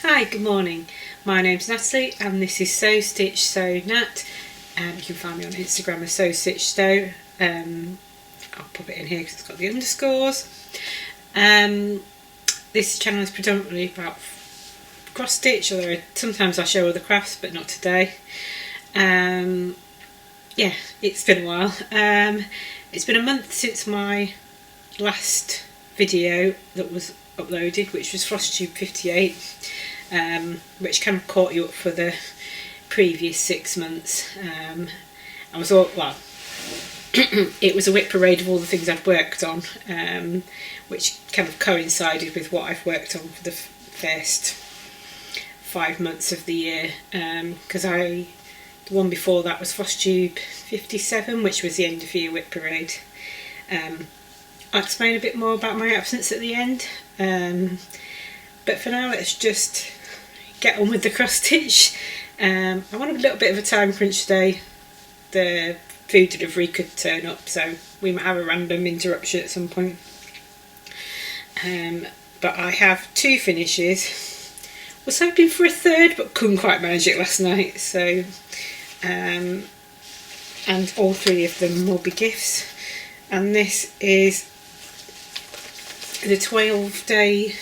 Hi, good morning. My name's Natalie and this is Sew Stitch Sew Nat. You can find me on Instagram as Sew Stitch Sew. I'll pop it in here because it's got the underscores. This channel is predominantly about cross stitch, although sometimes I show other crafts, but not today. Yeah, it's been a while. It's been a month since my last video that was uploaded, which was Flosstube 58, which kind of caught you up for the previous 6 months. I was all, well, it was a whip parade of all the things I'd worked on, which kind of coincided with what I've worked on for the first 5 months of the year, because the one before that was Flosstube 57, which was the end of year whip parade. I'll explain a bit more about my absence at the end, but for now let's just get on with the cross stitch. I want a little bit of a time crunch today. The food delivery could turn up, so we might have a random interruption at some point. But I have 2 finishes. Was hoping for a third but couldn't quite manage it last night, so and all 3 of them will be gifts. And this is the 12-day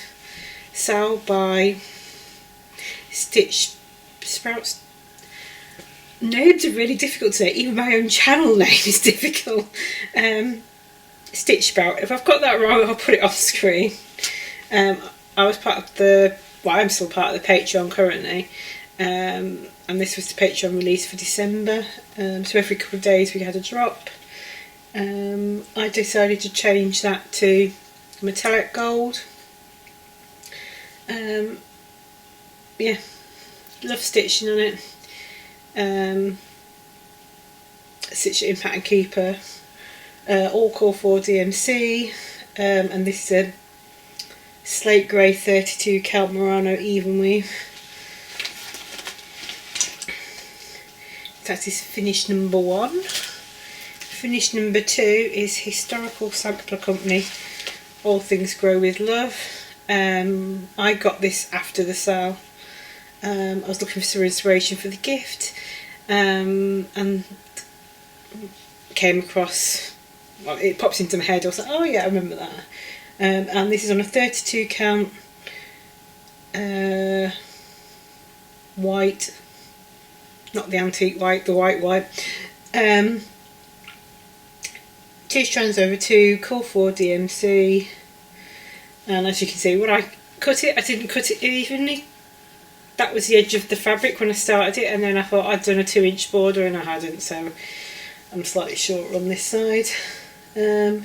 sale by Stitchsprout. Names are really difficult to say, even my own channel name is difficult. Stitchsprout, if I've got that wrong I'll put it off screen. I was part of the, well, I'm still part of the Pateron currently, and this was the Pateron release for December, so every couple of days we had a drop. I decided to change that to metallic gold. Yeah, love stitching on it. Stitch it in Pattern Keeper, all call for DMC, and this is a slate grey 32 count Murano even weave. That is finish number 1. Finish number 2 is Historical Sampler Company, All Things Grow with Love. I got this after the sale. I was looking for some inspiration for the gift, and came across, well, it pops into my head. I was like, oh yeah, I remember that. And this is on a 32 count white, not the antique white, the white. 2 strands over 2, call for DMC, and as you can see when I cut it, I didn't cut it evenly. That was the edge of the fabric when I started it, and then I thought I'd done a 2-inch border and I hadn't, so I'm slightly short on this side, but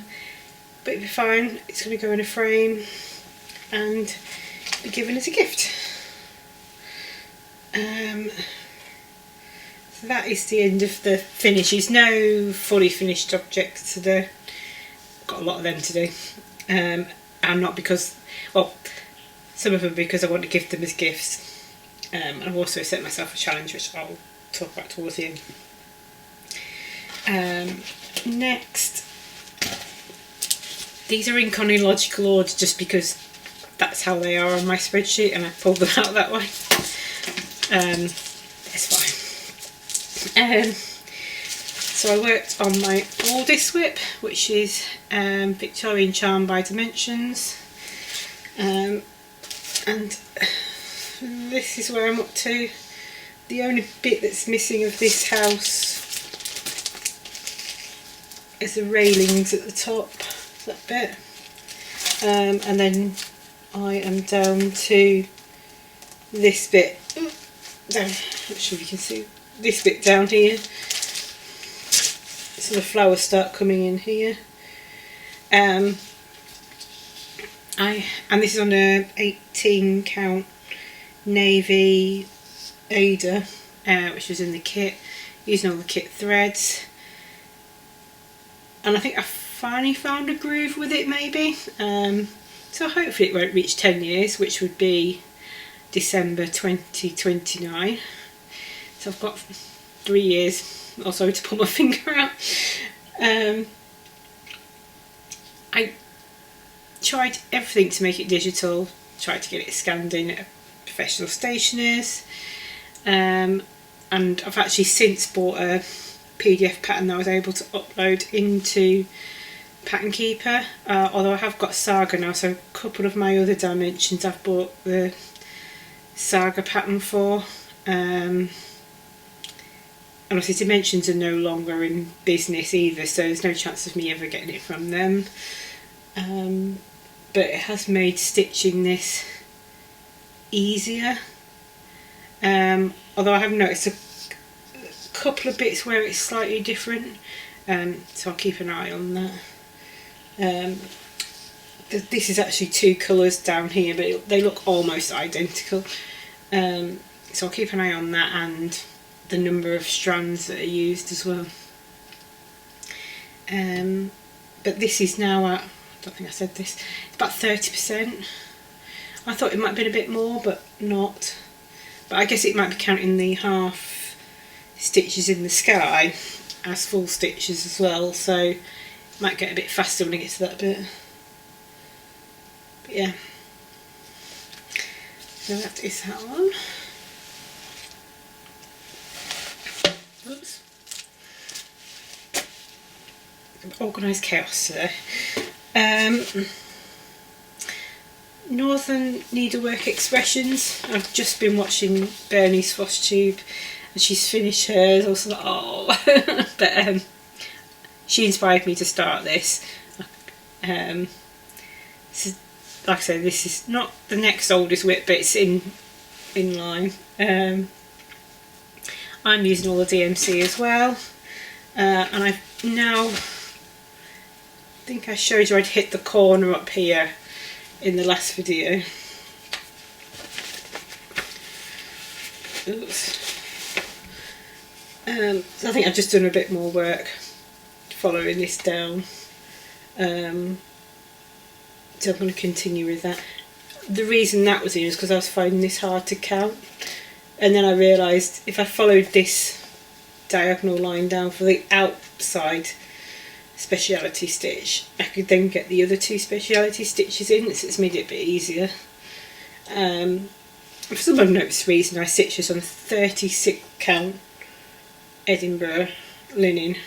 it'll be fine. It's going to go in a frame and be given as a gift. So that is the end of the finishes. No fully finished objects to do. Got a lot of them to do, and not because, well, some of them because I want to give them as gifts. I've also set myself a challenge which I'll talk about towards the end. Next, these are in chronological order just because that's how they are on my spreadsheet and I pulled them out that way. It's fine. So I worked on my oldest whip, which is Victorian Charm by Dimensions, and this is where I'm up to. The only bit that's missing of this house is the railings at the top, that bit, and then I am down to this bit. Down, not sure if you can see this bit down here. So the flowers start coming in here. And this is on a 18 count navy Ada, which was in the kit, using all the kit threads, and I think I finally found a groove with it maybe, so hopefully it won't reach 10 years, which would be December 2029, so I've got 3 years or so to pull my finger out. I tried everything to make it digital, tried to get it scanned in professional stationers, and I've actually since bought a PDF pattern that I was able to upload into Pattern Keeper, although I have got Saga now, so a couple of my other dimensions I've bought the Saga pattern for, and obviously dimensions are no longer in business either, so there's no chance of me ever getting it from them, but it has made stitching this easier, although I have noticed a couple of bits where it's slightly different, so I'll keep an eye on that. This is actually two colours down here, but they look almost identical, so I'll keep an eye on that and the number of strands that are used as well. But this is now at, I don't think I said this, it's about 30%. I thought it might have been a bit more, but not. But I guess it might be counting the half stitches in the sky as full stitches as well, so it might get a bit faster when I get to that bit. But yeah, so that is that one. Oops. Organised chaos today. Northern Needlework Expressions. I've just been watching Bernie's Flosstube and she's finished hers. I was like, oh, but she inspired me to start this. So, like I say, this is not the next oldest whip, but it's in line. I'm using all the DMC as well, and I've now, I think I showed you I'd hit the corner up here in the last video. Oops. So I think I've just done a bit more work following this down, so I'm going to continue with that. The reason that was in is because I was finding this hard to count, and then I realised if I followed this diagonal line down for the outside speciality stitch, I could then get the other two speciality stitches in, so it's made it a bit easier. For some unknown reason I stitched this on 36 count Edinburgh linen.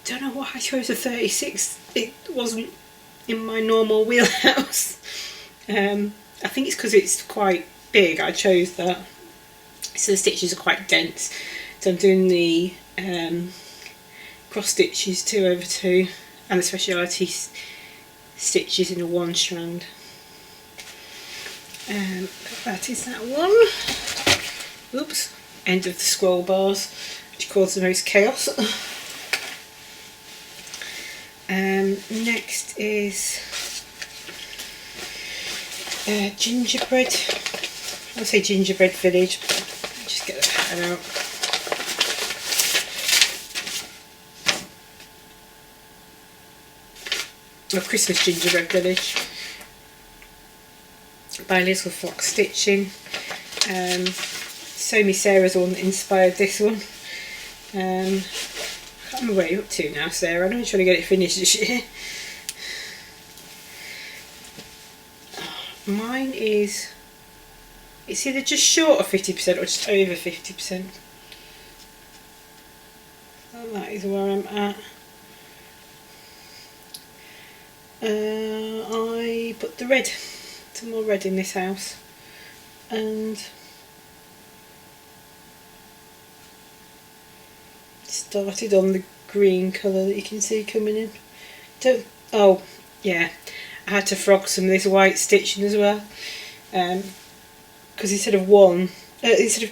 Don't know why I chose a 36, it wasn't in my normal wheelhouse. I think it's because it's quite big, I chose that. So the stitches are quite dense, so I'm doing the cross stitches 2/2 and the speciality stitches in a one strand. That is that one. Oops, end of the scroll bars, which caused the most chaos. Next is Gingerbread. I'll say Gingerbread Village, but just get the pattern out. Christmas Gingerbread Village by Little Fox Stitching. Sew Me Sarah's the one that inspired this one. I can't remember where you're up to now, Sarah. I know you're trying to get it finished this year. Mine is, it's either just short of 50% or just over 50%. So that is where I'm at. I put the red, some more red in this house, and started on the green colour that you can see coming in. Oh yeah, I had to frog some of this white stitching as well, because instead of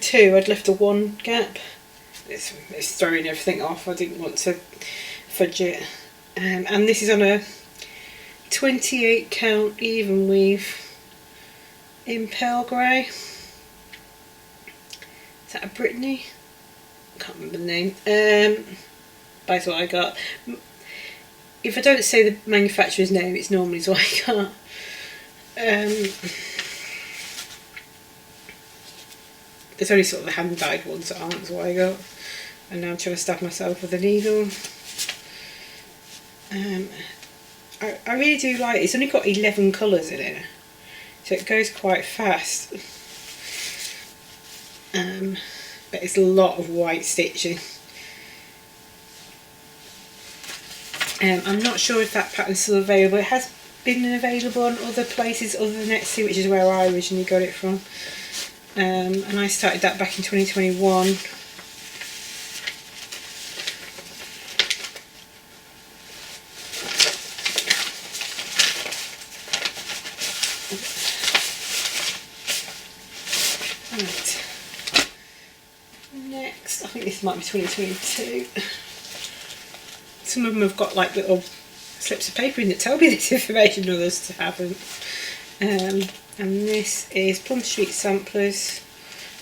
two, I'd left a one gap. It's throwing everything off. I didn't want to fudge it, and this is on a 28 count even weave in pale grey. Is that a Brittany? I can't remember the name. That's what I got. If I don't say the manufacturer's name, it's normally what I got. There's only sort of the hand dyed ones that aren't what I got, and now I'm trying to stab myself with a needle. I really do like it. It's only got 11 colours in it, so it goes quite fast. but it's a lot of white stitching. I'm not sure if that pattern's still available. It has been available on other places other than Etsy, which is where I originally got it from. And I started that back in 2021. Right. Next, I think this might be 2022. Some of them have got like little slips of paper in that tell me this information, others haven't. And this is Plum Street Samplers.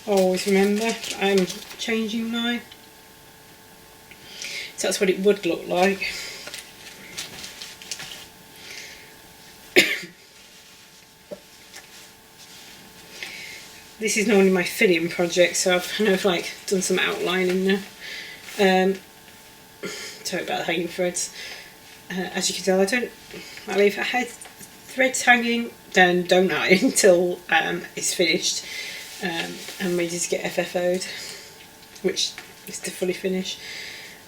Always remember, I'm changing mine. So that's what it would look like. This is normally my fill-in project, so I've kind of like done some outlining there. Sorry about the hanging threads. As you can tell, I leave I had threads hanging, then don't I, until it's finished. I'm ready to get FFO'd, which is to fully finish.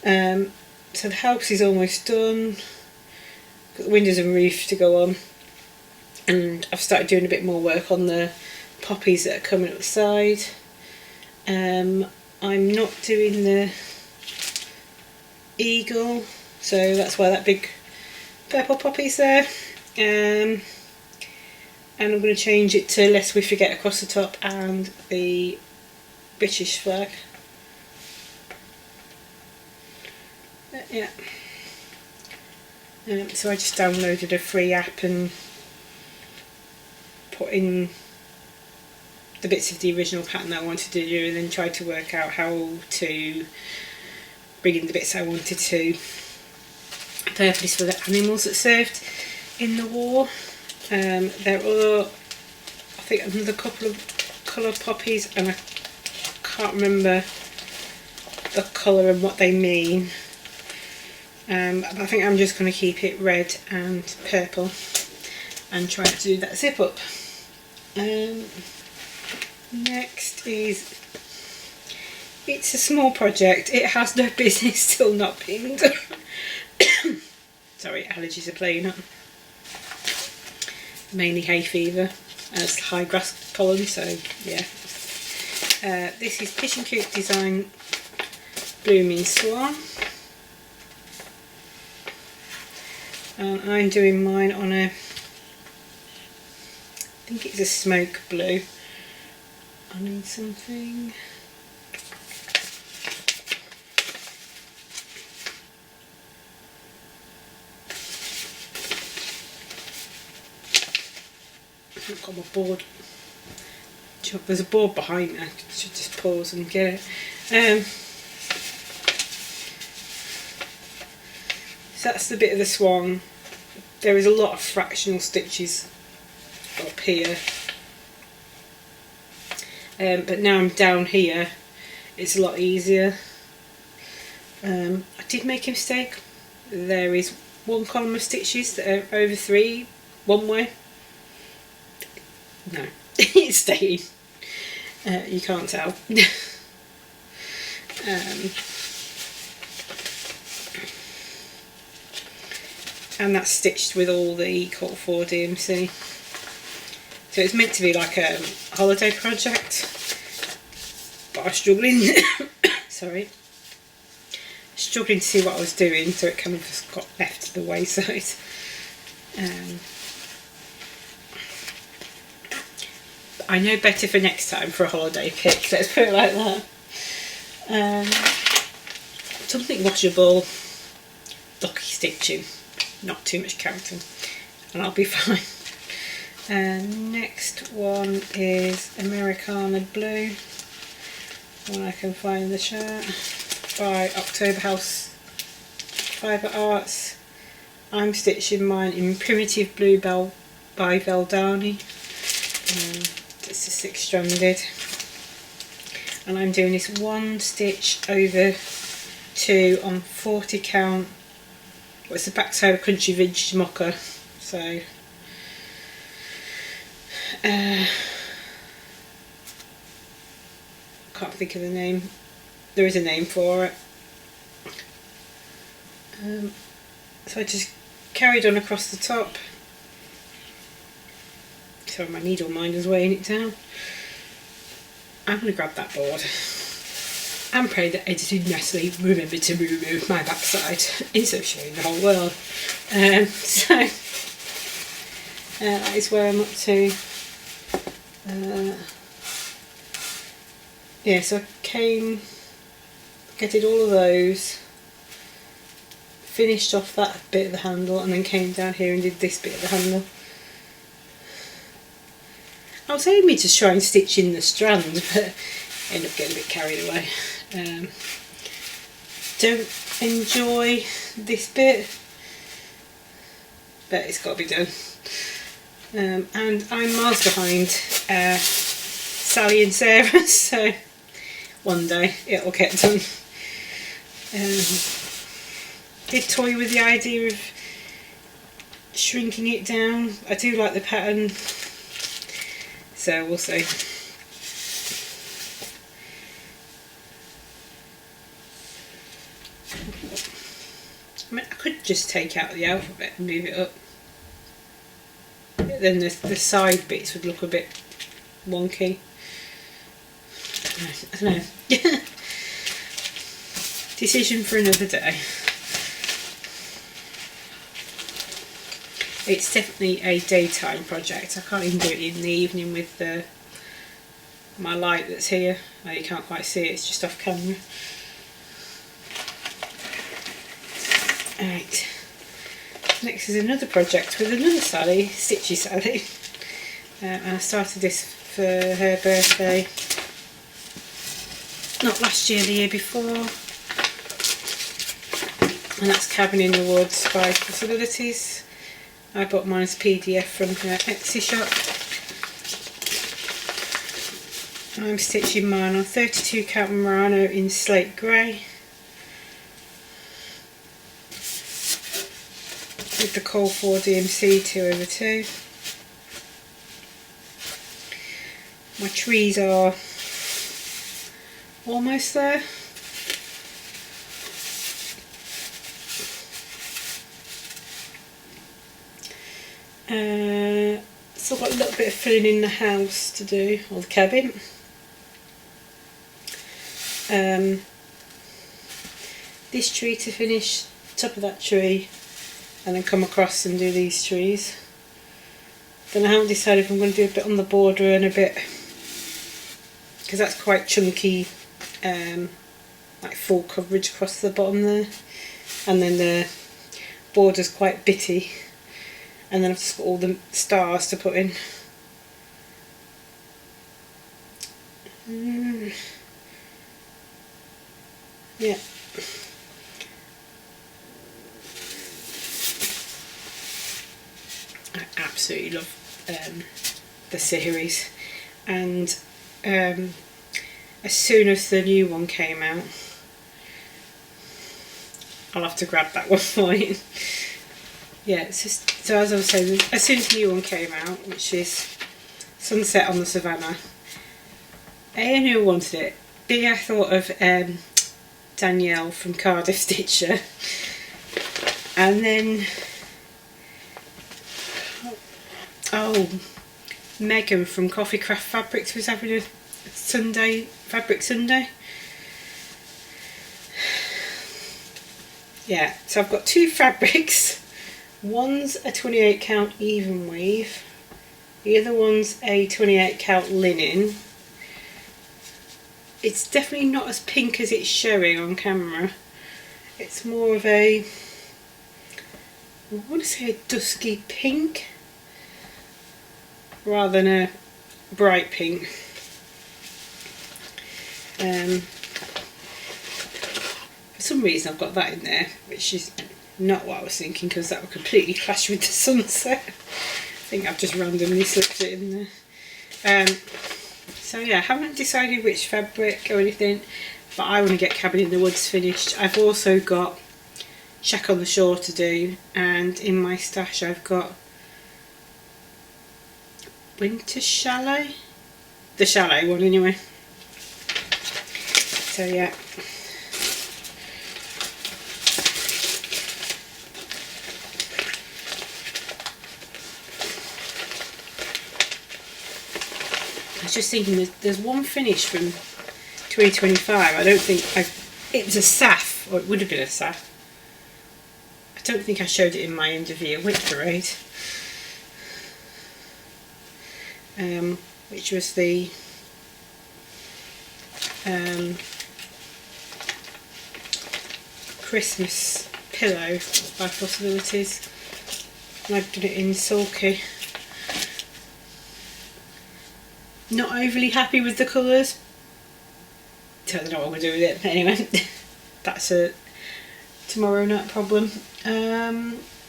So the house is almost done. Got the windows and roof to go on, and I've started doing a bit more work on the poppies that are coming up the side. I'm not doing the eagle, so that's why that big purple poppy's there. And I'm going to change it to Lest We Forget across the top and the British flag. Yeah. So I just downloaded a free app and put in the bits of the original pattern that I wanted to do, and then tried to work out how to bring in the bits I wanted to purpose for the animals that served in the war. There are, I think, another couple of colour poppies, and I can't remember the colour and what they mean. But I think I'm just going to keep it red and purple and try to do that zip up. Next is, it's a small project. It has no business still not being done. Sorry, allergies are playing up. Mainly hay fever as high grass pollen, so yeah. This is Pigeon Coop Design Blooming Swan. And I'm doing mine on a, I think it's a smoke blue. I need something. I've got my board. There's a board behind me. I should just pause and get it. So that's the bit of the swan. There is a lot of fractional stitches up here. But now I'm down here, it's a lot easier. I did make a mistake. There is one column of stitches that are over 3 one way. No, it's staying. You can't tell. And that's stitched with all the cut 4 DMC. So it's meant to be like a holiday project, but I was struggling. Sorry, struggling to see what I was doing, so it kind of just got left to the wayside. I know better for next time for a holiday pick. Let's put it like that. Something washable, blocky stitching, not too much counting, and I'll be fine. Next one is Americana Blue, when I can find the shirt, by October House Fibre Arts. I'm stitching mine in Primitive Bluebell by Veldani. It's a 6-stranded, and I'm doing this 1 stitch over 2 on 40 count. Well, it's the backside of Country Vintage Mocha, so can't can't think of the name. There is a name for it. So I just carried on across the top. Sorry, my needle minder's weighing it down. I'm going to grab that board and pray that editing Nestle remembered to remove my backside instead of showing the whole world. So that is where I'm up to. Yeah, so I did all of those, finished off that bit of the handle, and then came down here and did this bit of the handle. I was aiming to try and stitch in the strand, but ended up getting a bit carried away. Don't enjoy this bit, but it's got to be done. And I'm miles behind Sally and Sarah, so one day it'll get done. Did toy with the idea of shrinking it down. I do like the pattern, so we'll see. I mean, I could just take out the alphabet and move it up. Then the side bits would look a bit wonky. I don't know. Decision for another day. It's definitely a daytime project. I can't even do it in the evening with my light that's here. Oh, you can't quite see it, it's just off camera. Right. Next is another project with another Sally, Stitchy Sally. And I started this for her birthday. Not last year, the year before. And that's Cabin in the Woods by Flossibilities. I bought mine as a PDF from her Etsy shop. I'm stitching mine on 32 count Merino in slate grey with the Cole 4 DMC 2/2. My trees are almost there. Still got a little bit of filling in the house to do, or the cabin. This tree to finish, top of that tree, and then come across and do these trees. Then I haven't decided if I'm going to do a bit on the border and a bit, because that's quite chunky, like full coverage across the bottom there, and then the border's quite bitty. And then I've just got all the stars to put in. Yeah. I absolutely love the series, and as soon as the new one came out, I'll have to grab that one for you. Yeah, it's just, so as I was saying, as soon as the new one came out, which is Sunset on the Savannah, I knew I wanted it. B, I thought of Danielle from Cardiff Stitcher, and then Megan from Coffee Craft Fabrics was having a fabric Sunday. Yeah, so I've got two fabrics. One's a 28 count even weave, the other one's a 28 count linen. It's definitely not as pink as it's showing on camera. It's more of a, I want to say a dusky pink rather than a bright pink. For some reason I've got that in there, which is not what I was thinking, because that would completely clash with the sunset. I think I've just randomly slipped it in there. So yeah, I haven't decided which fabric or anything, but I want to get Cabin in the Woods finished. I've also got Shack on the Shore to do, and in my stash I've got Winter Chalet? The chalet one anyway. So yeah. I was just thinking there's one finish from 2025. I don't think it was a SAF, or it would have been a SAF. I don't think I showed it in my end of year wit parade. Which was the Christmas pillow by Flossibilities. And I've done it in sulky. Not overly happy with the colours. I don't know what I'm going to do with it, but anyway, that's a tomorrow night problem.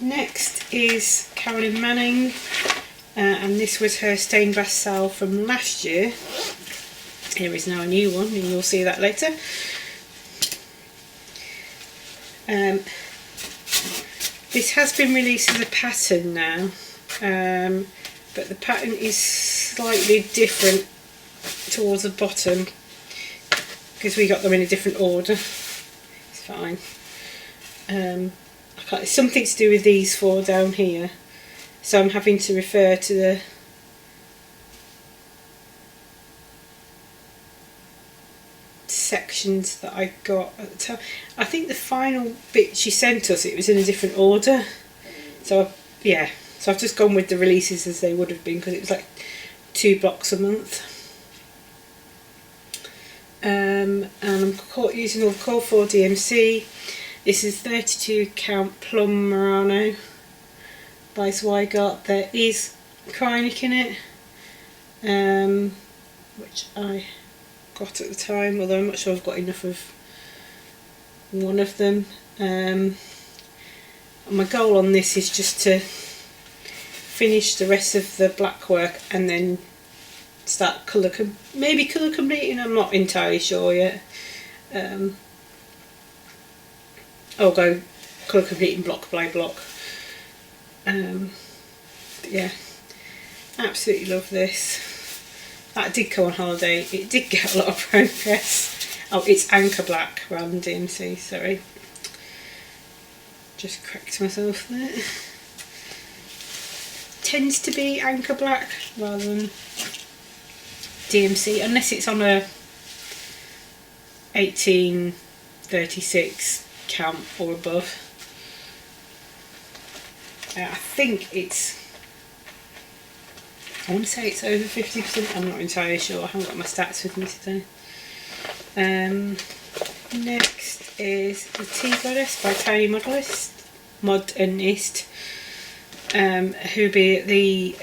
Next is Carolyn Manning, and this was her stained glass cell from last year. Here is now a new one, and you'll see that later. This has been released as a pattern now, but the pattern is slightly different towards the bottom because we got them in a different order. It's fine. It's something to do with these four down here, so I'm having to refer to the sections that I got at the time. I think the final bit she sent us, it was in a different order, so yeah, so I've just gone with the releases as they would have been because it was like 2 blocks a month. And I'm using all the Core 4 DMC. This is 32 count Plum Murano by Zweigart. There is Kreinik in it, which I got at the time, although I'm not sure I've got enough of one of them. My goal on this is just to finish the rest of the black work and then start maybe colour completing. I'm not entirely sure yet. I'll go colour completing block by block. But yeah, absolutely love this. That did go on holiday. It did get a lot of progress. Oh, it's Anchor Black rather than DMC, sorry. Just correct myself there. Tends to be Anchor Black rather than DMC, unless it's on a 1836 count or above. I think I want to say it's over 50%, I'm not entirely sure, I haven't got my stats with me today. Next is the Tea Goddess by Tiny Modernist, who be at the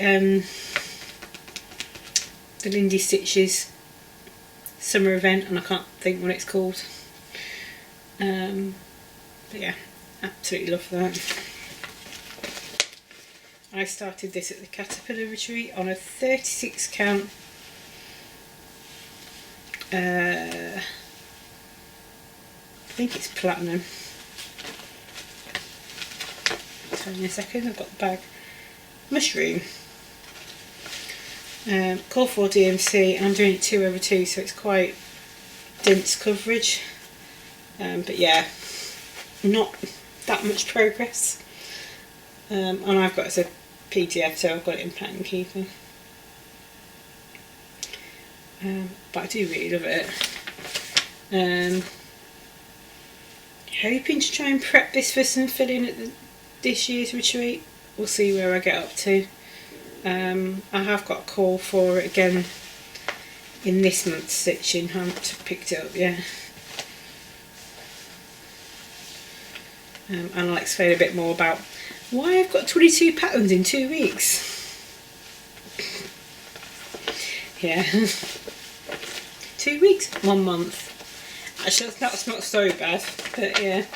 Lindy Stitches summer event, and I can't think what it's called. But yeah, absolutely love that. I started this at the Caterpillar Retreat on a 36 count I think it's Platinum. Tell me in a second, I've got the bag. Mushroom. Core 4 DMC, and I'm doing it 2/2, so it's quite dense coverage. But yeah, not that much progress. And I've got it as a PDF, so I've got it in Platinum Keeper. But I do really love it. Hoping to try and prep this for some filling at this year's retreat. We'll see where I get up to. I have got a call for it again in this month's stitching. I haven't picked it up yet. And I'll explain a bit more about why I've got 22 patterns in 2 weeks. Yeah. 2 weeks? 1 month. Actually, that's not so bad, but yeah.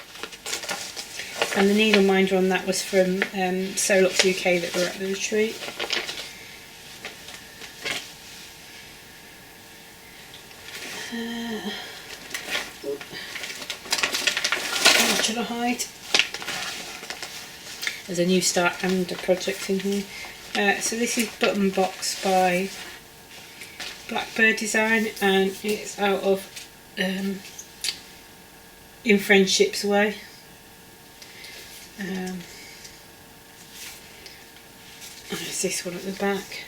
And the needle minder on that was from Solux UK that were at the retreat. How should I hide? There's a new start and a project in here. So this is Button Box by Blackbird Design, and it's out of In Friendship's Way. There's this one at the back.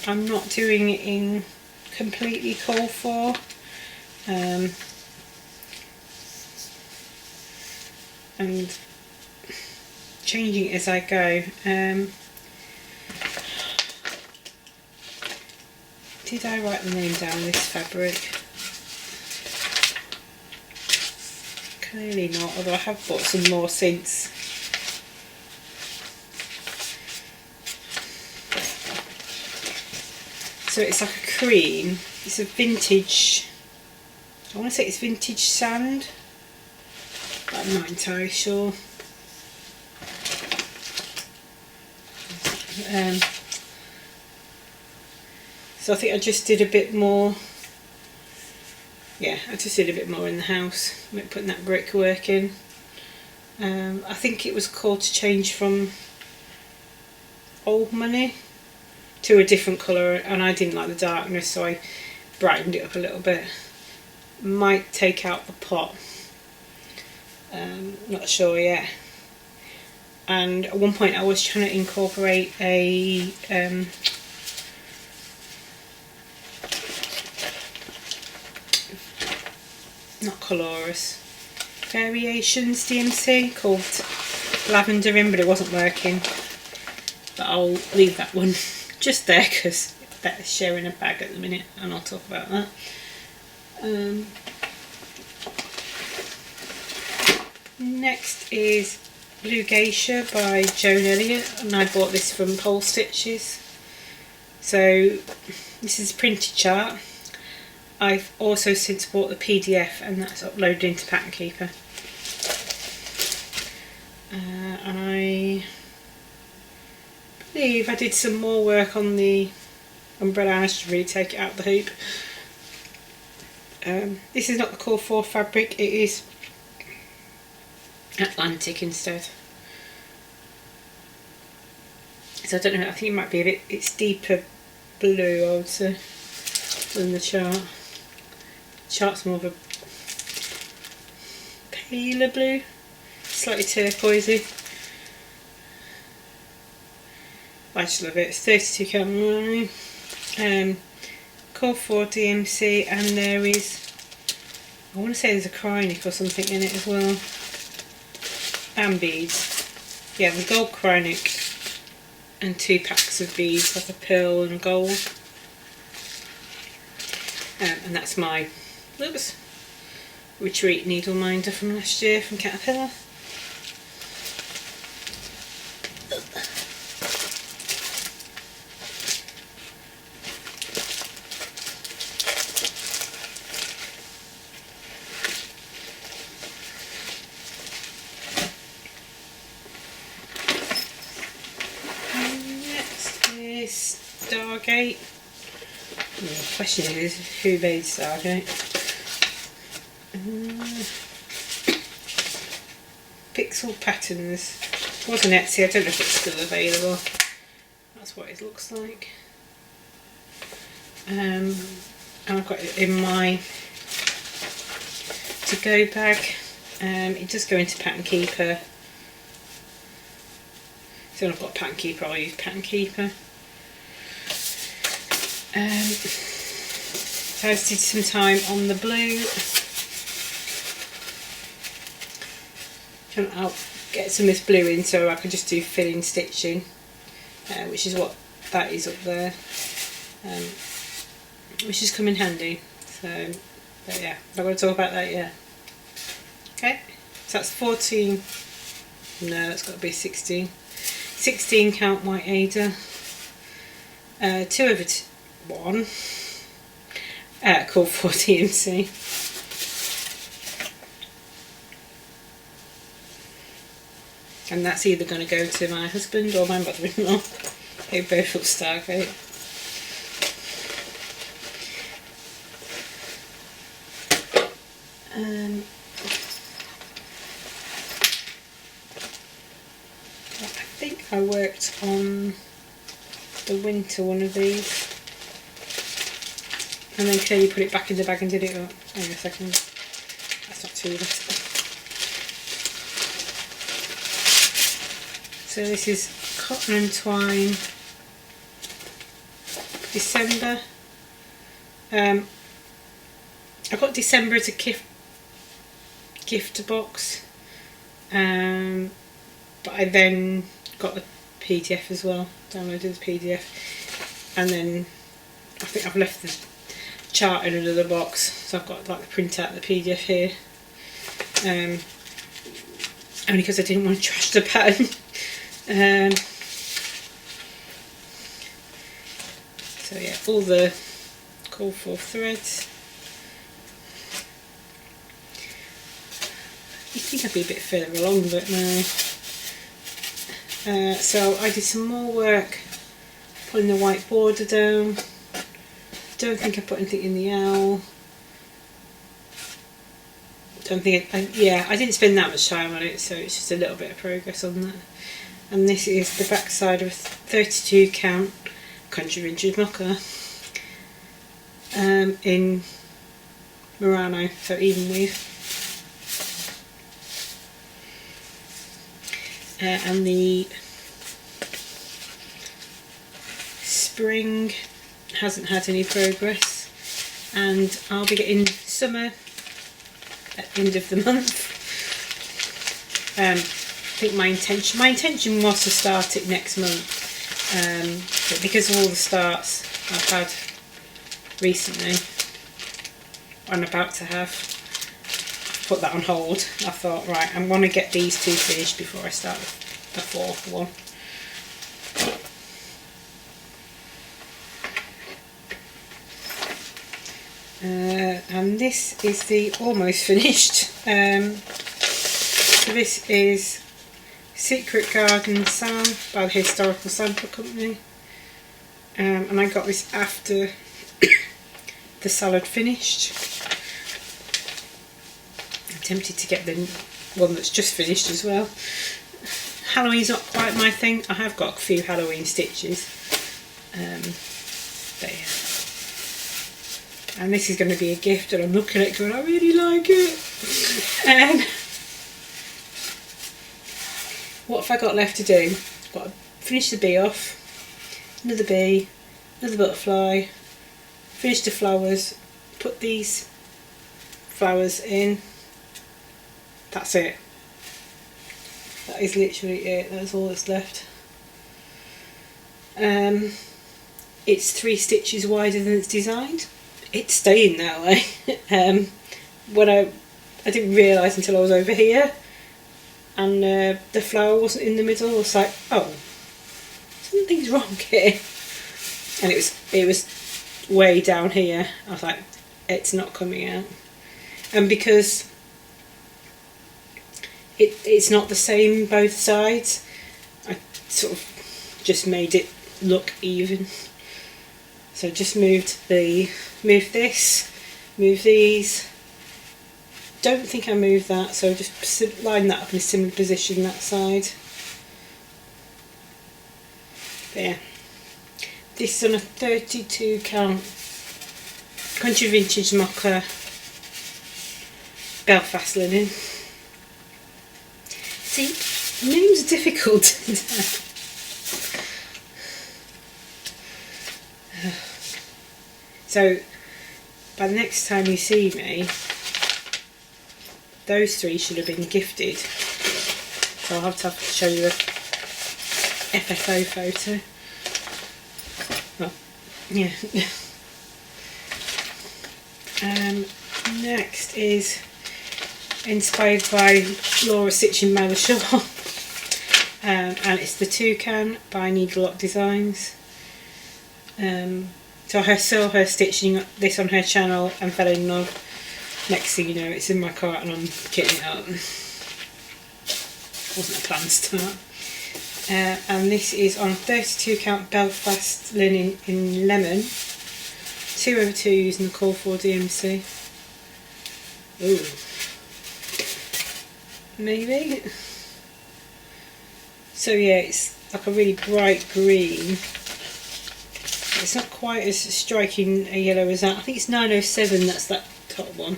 I'm not doing it in completely call for. And changing it as I go. Did I write the name down on this fabric? Clearly not, although I have bought some more since. So it's like a cream. It's a vintage, I want to say it's vintage sand, but I'm not entirely sure. So I think I just did a bit more. Yeah, I just did a bit more in the house, putting that brickwork in. I think it was called to change from Old Money to a different colour, and I didn't like the darkness, so I brightened it up a little bit. Might take out the pot, not sure yet. And at one point I was trying to incorporate a not Colorus, Variations DMC called Lavender in, but it wasn't working. But I'll leave that one just there because it's better sharing a bag at the minute, and I'll talk about that. Next is Blue Geisha by Joan Elliot, and I bought this from Pole Stitches. So this is a printed chart. I've also since bought the PDF, and that's uploaded into Pattern Keeper. And I believe I did some more work on the umbrella, and I should really take it out of the hoop. This is not the core 4 fabric, it is Atlantic instead. So I don't know, I think it might be a bit, it's deeper blue I would say than the chart. The chart's more of a paler blue, slightly turquoisey. I just love it. It's 32 count, core 4 DMC, and there is, I want to say there's a Krynic or something in it as well. And beads. Yeah, the gold Krynic and 2 packs of beads, like a pearl and a gold. And that's my retreat needle minder from last year from Caterpillar. Stargate. The question is, who made Stargate? Pixel Patterns. It was on Etsy, I don't know if it's still available. That's what it looks like. And I've got it in my to-go bag. It does go into Pattern Keeper. So when I've got Pattern Keeper, I'll use Pattern Keeper. So I did some time on the blue. I'll get some of this blue in so I can just do fill-in stitching, which is what that is up there, which has come in handy. So, but yeah, I'm not going to talk about that yet. Okay, so that's 14. No, that's got to be 16. 16 count white Ada. 2 over 1. Called 4 DMC. And that's either going to go to my husband or my mother-in-law. They both look Stargate. I think I worked on the winter one of these, and then clearly put it back in the bag and did it up. Hang on a second. That's not too bad. So this is Cotton and Twine December. I got December as a gift box, but I then got the PDF as well, downloaded the PDF, and then I think I've left the chart in another box, so I've got like the printout of the PDF here, only because I didn't want to trash the pattern. So yeah, all the called for threads. You think I'd be a bit further along, but no. So I did some more work putting the white border down. Don't think I put anything in the owl. Don't think I didn't spend that much time on it, so it's just a little bit of progress on that. And this is the back side of a 32 count country vintage mocha in Murano, so even weave. And the spring hasn't had any progress, and I'll be getting summer at the end of the month. I think my intention was to start it next month, but because of all the starts I've had recently, I'm about to have, put that on hold. I thought, right, I'm going to get these two finished before I start the fourth one. And this is the almost finished. So this is Secret Garden Sam by the Historical Sample Company, and I got this after the salad finished. I'm tempted to get the one that's just finished as well. Halloween's not quite my thing. I have got a few Halloween stitches, but yeah. And this is going to be a gift, and I'm looking at it going, I really like it. What have I got left to do? Got to finish the bee off, another bee, another butterfly, finish the flowers, put these flowers in. That's it. That is literally it. That's all that's left. It's 3 stitches wider than it's designed. It's staying that way. When I didn't realise until I was over here, and the flower wasn't in the middle. I was like, oh, something's wrong here. And it was way down here. I was like, it's not coming out. And because it's not the same both sides, I sort of just made it look even. So just move this, move these. Don't think I moved that, so just line that up in a similar position that side. There. This is on a 32 count country vintage mocha Belfast linen. See, names are difficult. So by the next time you see me, those 3 should have been gifted. So I'll have to show you a FFO photo. Oh, yeah. Next is inspired by Laura Stitching Malachor, and it's the Toucan by Needleworks Designs. So I saw her stitching this on her channel and fell in love. Next thing you know, it's in my cart and I'm kitting it up. Wasn't a planned start. And this is on 32 count Belfast linen in lemon, 2/2 using the call for DMC. Ooh, maybe. So yeah, it's like a really bright green. It's not quite as striking a yellow as that. I think it's 907. That's that top one.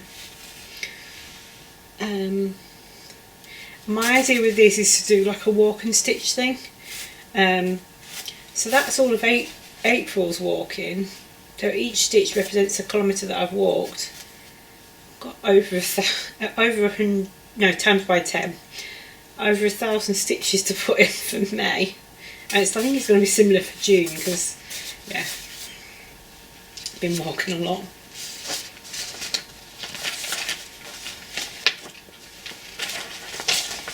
My idea with this is to do like a walk and stitch thing. So that's all of April's walking. So each stitch represents a kilometre that I've walked. Got over times by 10. Over 1,000 stitches to put in for May. And I think it's going to be similar for June because, yeah, I've been walking a lot.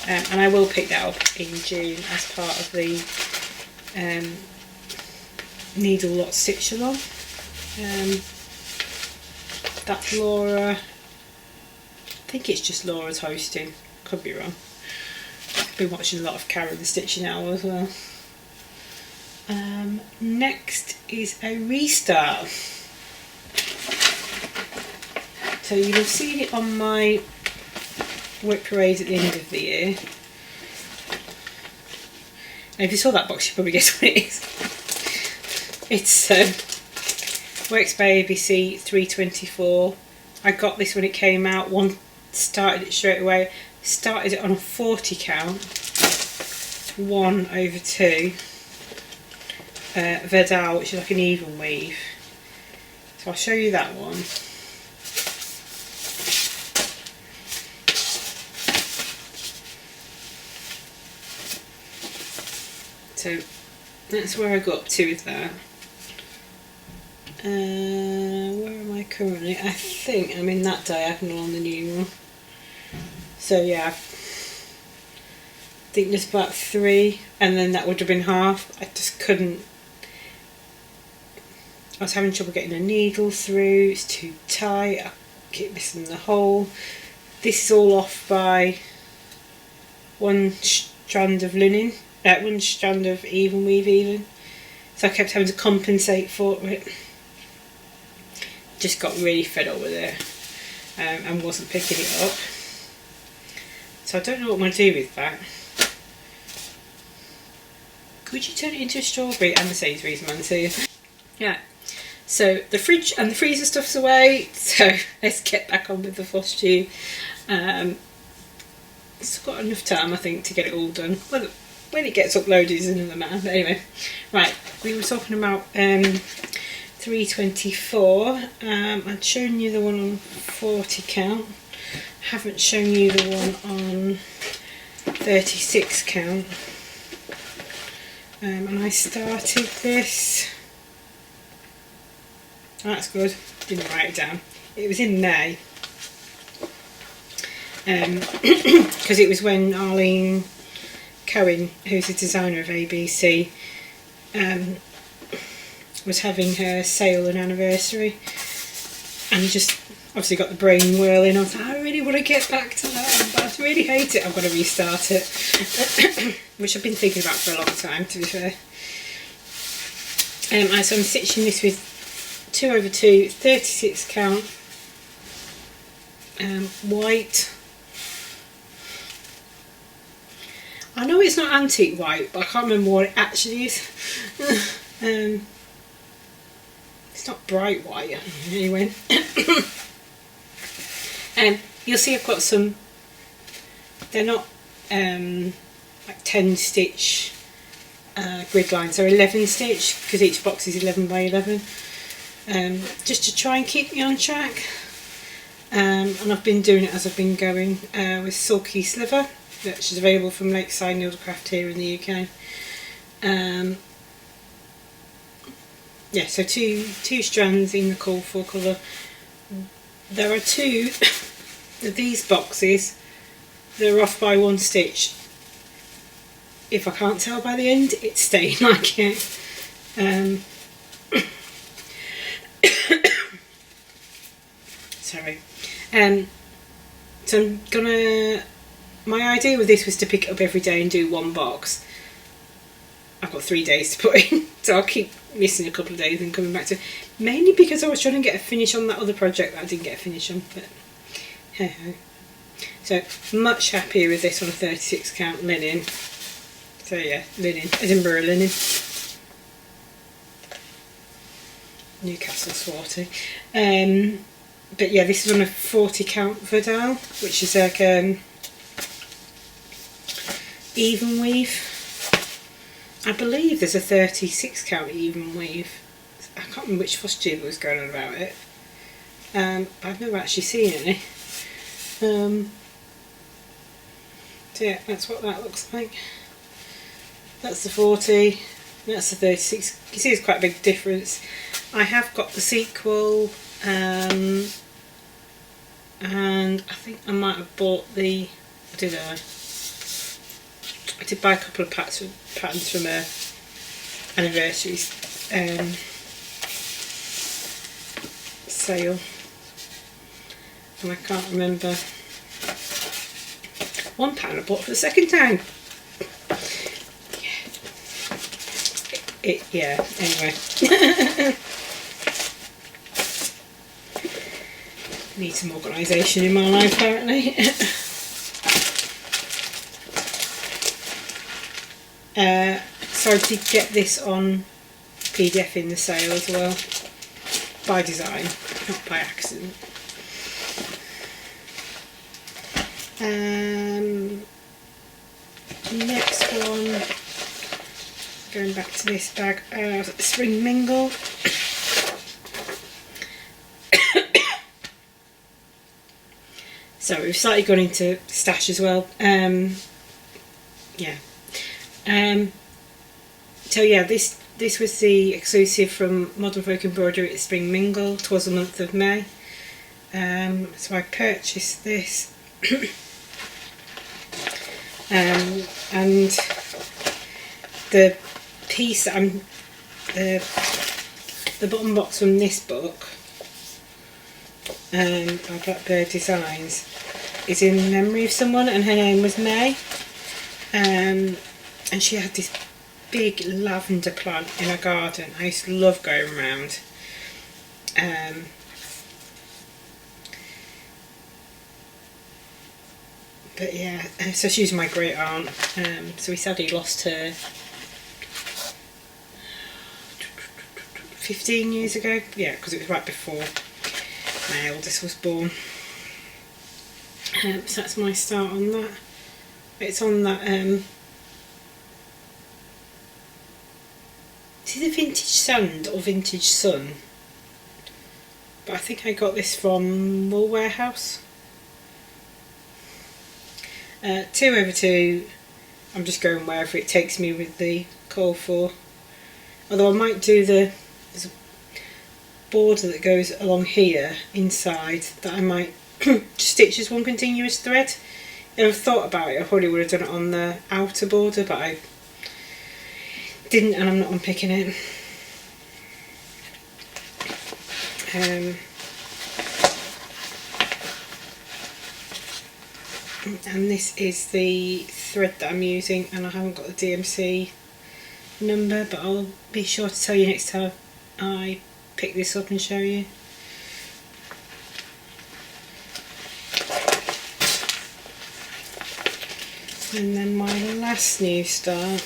And I will pick that up in June as part of the Needleworks stitch along. That's Laura. I think it's just Laura's hosting. Could be wrong. I've been watching a lot of Karen the Stitching Hour as well. Next is a restart. So you'll have seen it on my work parade at the end of the year. And if you saw that box, you probably guess what it is. It's Works by ABC 324. I got this when it came out. One started it straight away. Started it on a 40 count. 1 over 2. Vidal, which is like an even weave. So I'll show you that one. So that's where I got up to with that. Where am I currently? I think I'm in that diagonal on the new one. So yeah, I think there's about 3, and then that would have been half. I just couldn't. I was having trouble getting a needle through. It's too tight. I keep missing the hole. This is all off by 1 strand of linen. 1 strand of even weave even. So I kept having to compensate for it. Just got really fed up with it and wasn't picking it up. So I don't know what I'm going to do with that. Could you turn it into a strawberry? And the Sainsbury's man too. Yeah. So the fridge and the freezer stuff's away. So let's get back on with the Flosstube. Still got enough time, I think, to get it all done. Well, when it gets uploaded is another matter. But anyway, right. We were talking about 324. I'd shown you the one on 40 count. Haven't shown you the one on 36 count. And I started this. Oh, that's good. Didn't write it down. It was in May. Because it was when Arlene Cohen, who's the designer of ABC, was having her sale and anniversary, and just obviously got the brain whirling. I was like, I really want to get back to that, but I really hate it. I've got to restart it, which I've been thinking about for a long time, to be fair. So I'm stitching this with 2 over 2, 36 count, white. I know it's not antique white, but I can't remember what it actually is. It's not bright white anyway. You'll see I've got some, they're not like 10 stitch grid lines, they're 11 stitch because each box is 11 by 11, just to try and keep me on track. And I've been doing it as I've been going with Sulky Sliver, which is available from Lakeside Needlecraft here in the UK. Yeah, so two strands in the call for colour. There are 2 of these boxes. They're off by 1 stitch. If I can't tell by the end, it's staying like it. Sorry. So I'm gonna. My idea with this was to pick it up every day and do 1 box. I've got 3 days to put in, so I'll keep missing a couple of days and coming back to it. Mainly because I was trying to get a finish on that other project that I didn't get a finish on, but hey ho. So much happier with this on a 36 count linen. So yeah, linen, Edinburgh linen. Newcastle Swarty. But yeah, this is on a 40 count Vidal, which is like even weave. I believe there's a 36 count even weave. I can't remember which Flosstube was going on about it. I've never actually seen any. So yeah, that's what that looks like. That's the 40, that's the 36. You see there's quite a big difference. I have got the sequel, and I think I might have bought the, did I? I did buy a couple of patterns from a anniversary sale, and I can't remember. One pattern I bought for the second time. Yeah, anyway. Need some organisation in my life apparently. So I did get this on PDF in the sale as well, by design, not by accident. Next one, going back to this bag, Spring Mingle. So we've slightly gone into stash as well. Yeah. So yeah, this was the exclusive from Modern Folk Embroidery at Spring Mingle. 'Twas the month of May. So I purchased this. And the piece that I'm the bottom box from this book, by Blackbird Designs, is in memory of someone, and her name was May. And she had this big lavender plant in her garden. I used to love going around. But yeah, so she was my great aunt. So we sadly lost her 15 years ago. Yeah, because it was right before my eldest was born. So that's my start on that. It's on that, is it the Vintage Sand or Vintage Sun? But I think I got this from Wool Warehouse. 2/2, I'm just going wherever it takes me with the call for. Although I might do there's a border that goes along here inside that I might just stitch as one continuous thread. If I've thought about it, I probably would have done it on the outer border, but I didn't, and I'm not unpicking it. And this is the thread that I'm using, and I haven't got the DMC number, but I'll be sure to tell you next time I pick this up and show you. And then my last new start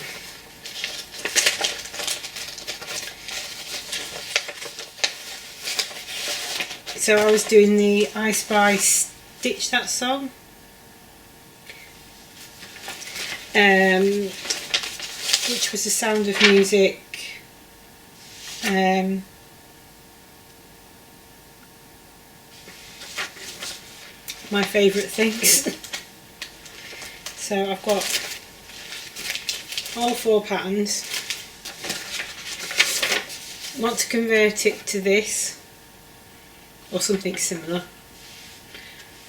so I was doing the I Spy Stitch That song, which was The Sound of Music, my favourite things. So I've got all 4 patterns. Want to convert it to this or something similar.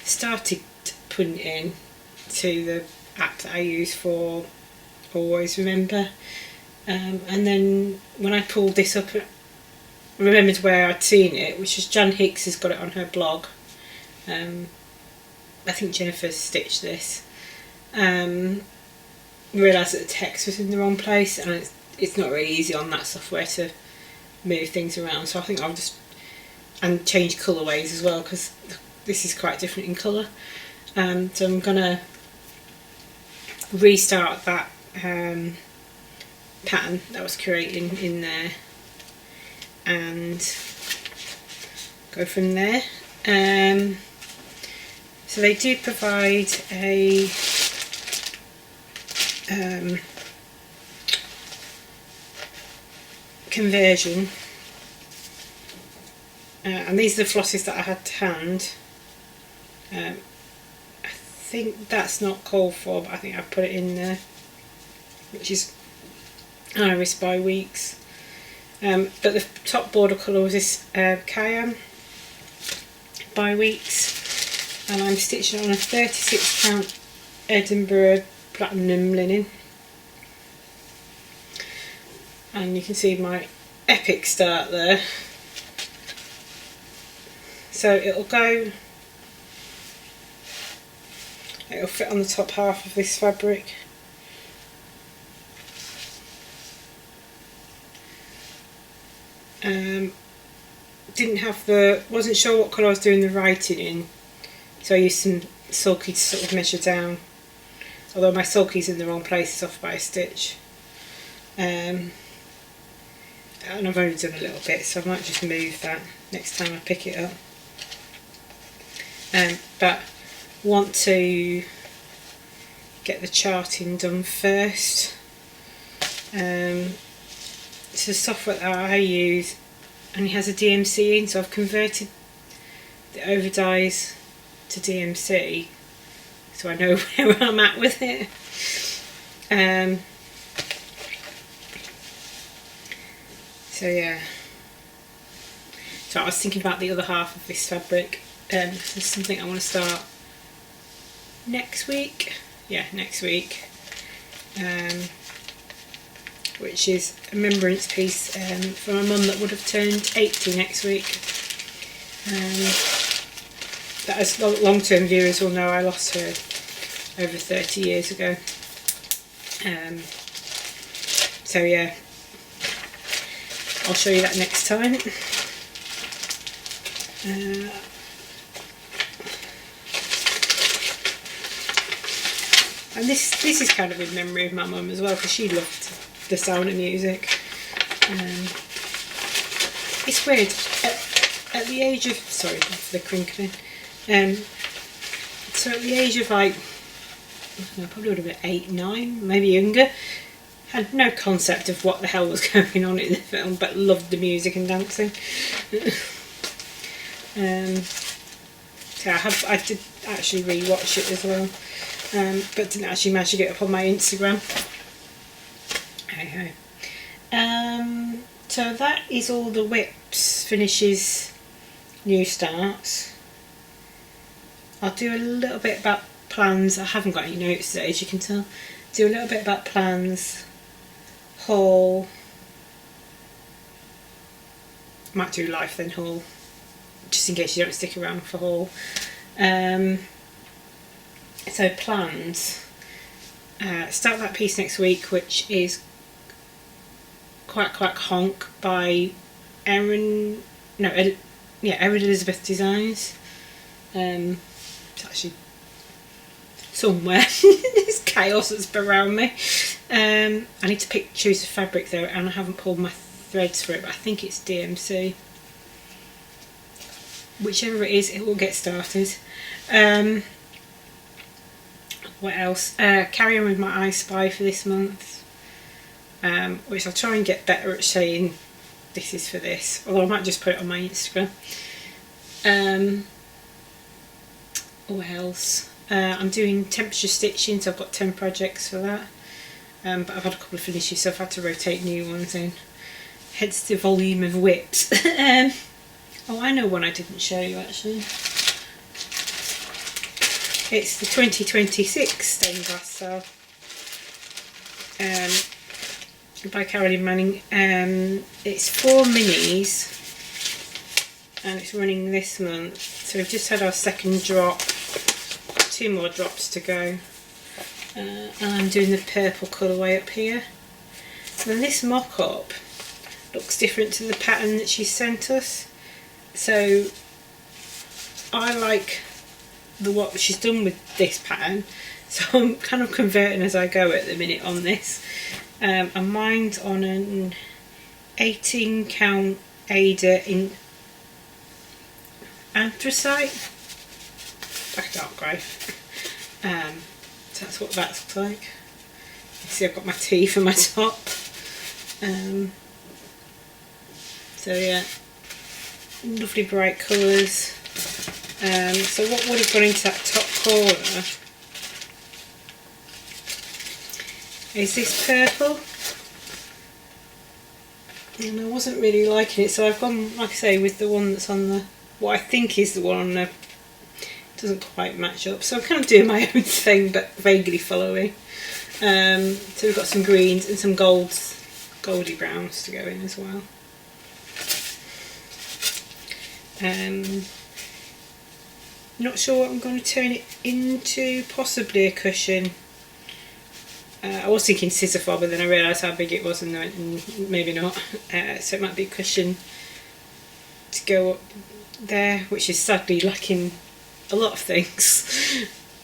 Started putting it in to the app that I use for Always Remember, and then when I pulled this up, I remembered where I'd seen it, which is Jan Hicks has got it on her blog. I think Jennifer stitched this. Realised that the text was in the wrong place, and it's not really easy on that software to move things around, so I think I'll just change colourways as well, because this is quite different in colour. So I'm gonna restart that pattern that I was creating in there and go from there. So they do provide a conversion, and these are the flosses that I had to hand. I think that's not called for, but I think I've put it in there, which is Iris by Weeks. But the top border colour was this Cayenne by Weeks, and I'm stitching on a 36 count Edinburgh platinum linen, and you can see my epic start there. So it'll fit on the top half of this fabric. Wasn't sure what colour I was doing the writing in, so I used some sulky to sort of measure down, although my sulky's in the wrong place, it's off by a stitch. And I've only done a little bit, so I might just move that next time I pick it up. But want to get the charting done first. It's the software that I use, and it has a DMC in, so I've converted the overdyes to DMC, so I know where I'm at with it. So yeah, so I was thinking about the other half of this fabric. This is something I want to start next week. Yeah, next week. Which is a remembrance piece for my mum that would have turned 80 next week. That as long-term viewers will know, I lost her over 30 years ago. So yeah, I'll show you that next time. And this is kind of in memory of my mum as well, because she loved the sound of music. It's weird, at the age of, sorry for the crinkling, so at the age of like, I don't know, probably would have been 8, 9, maybe younger, had no concept of what the hell was going on in the film, but loved the music and dancing. So I did actually re-watch it as well, but didn't actually manage to get it up on my Instagram. Hey. So that is all the whips, finishes, new starts. I'll do a little bit about plans. I haven't got any notes today, as you can tell. Do a little bit about plans, haul. Might do life then haul, just in case you don't stick around for haul. So plans. Start that piece next week, which is Quack Quack Honk by Erin Elizabeth Designs. It's actually somewhere. There's chaos that's around me. I need to choose the fabric though, and I haven't pulled my threads for it, but I think it's DMC. Whichever it is, it will get started. What else? Carry on with my I Spy for this month. Which I'll try and get better at saying this is for this, although I might just put it on my Instagram. What else? I'm doing temperature stitching, so I've got 10 projects for that, but I've had a couple of finishes, so I've had to rotate new ones in, hence the volume of whips. Oh, I know one I didn't show you actually. It's the 2026 stained glass cell. By Caroline Manning. It's 4 minis and it's running this month, so we've just had our second drop, got 2 more drops to go, and I'm doing the purple colourway up here. And then this mock-up looks different to the pattern that she sent us, so I like what she's done with this pattern, so I'm kind of converting as I go at the minute on this. And mine's on an 18 count Ada anthracite, like a dark grey. So that's what that looks like. You see I've got my tea for my top. So yeah, lovely bright colours. So what would have gone into that top corner is this purple, and I wasn't really liking it, so I've gone, like I say, with the one that's on the, what I think is the one on the, doesn't quite match up, so I'm kind of doing my own thing but vaguely following. So we've got some greens and some goldy browns to go in as well. Not sure what I'm going to turn it into, possibly a cushion. I was thinking scissor fob, but then I realised how big it was and maybe not. So it might be a cushion to go up there, which is sadly lacking a lot of things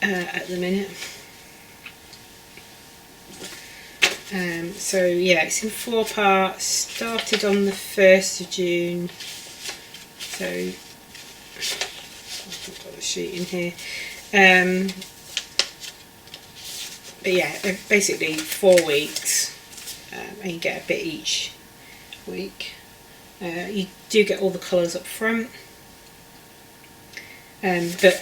at the minute. So yeah, it's in 4 parts, started on the 1st of June, so I've got the sheet in here. But yeah, basically 4 weeks, and you get a bit each week. You do get all the colours up front, but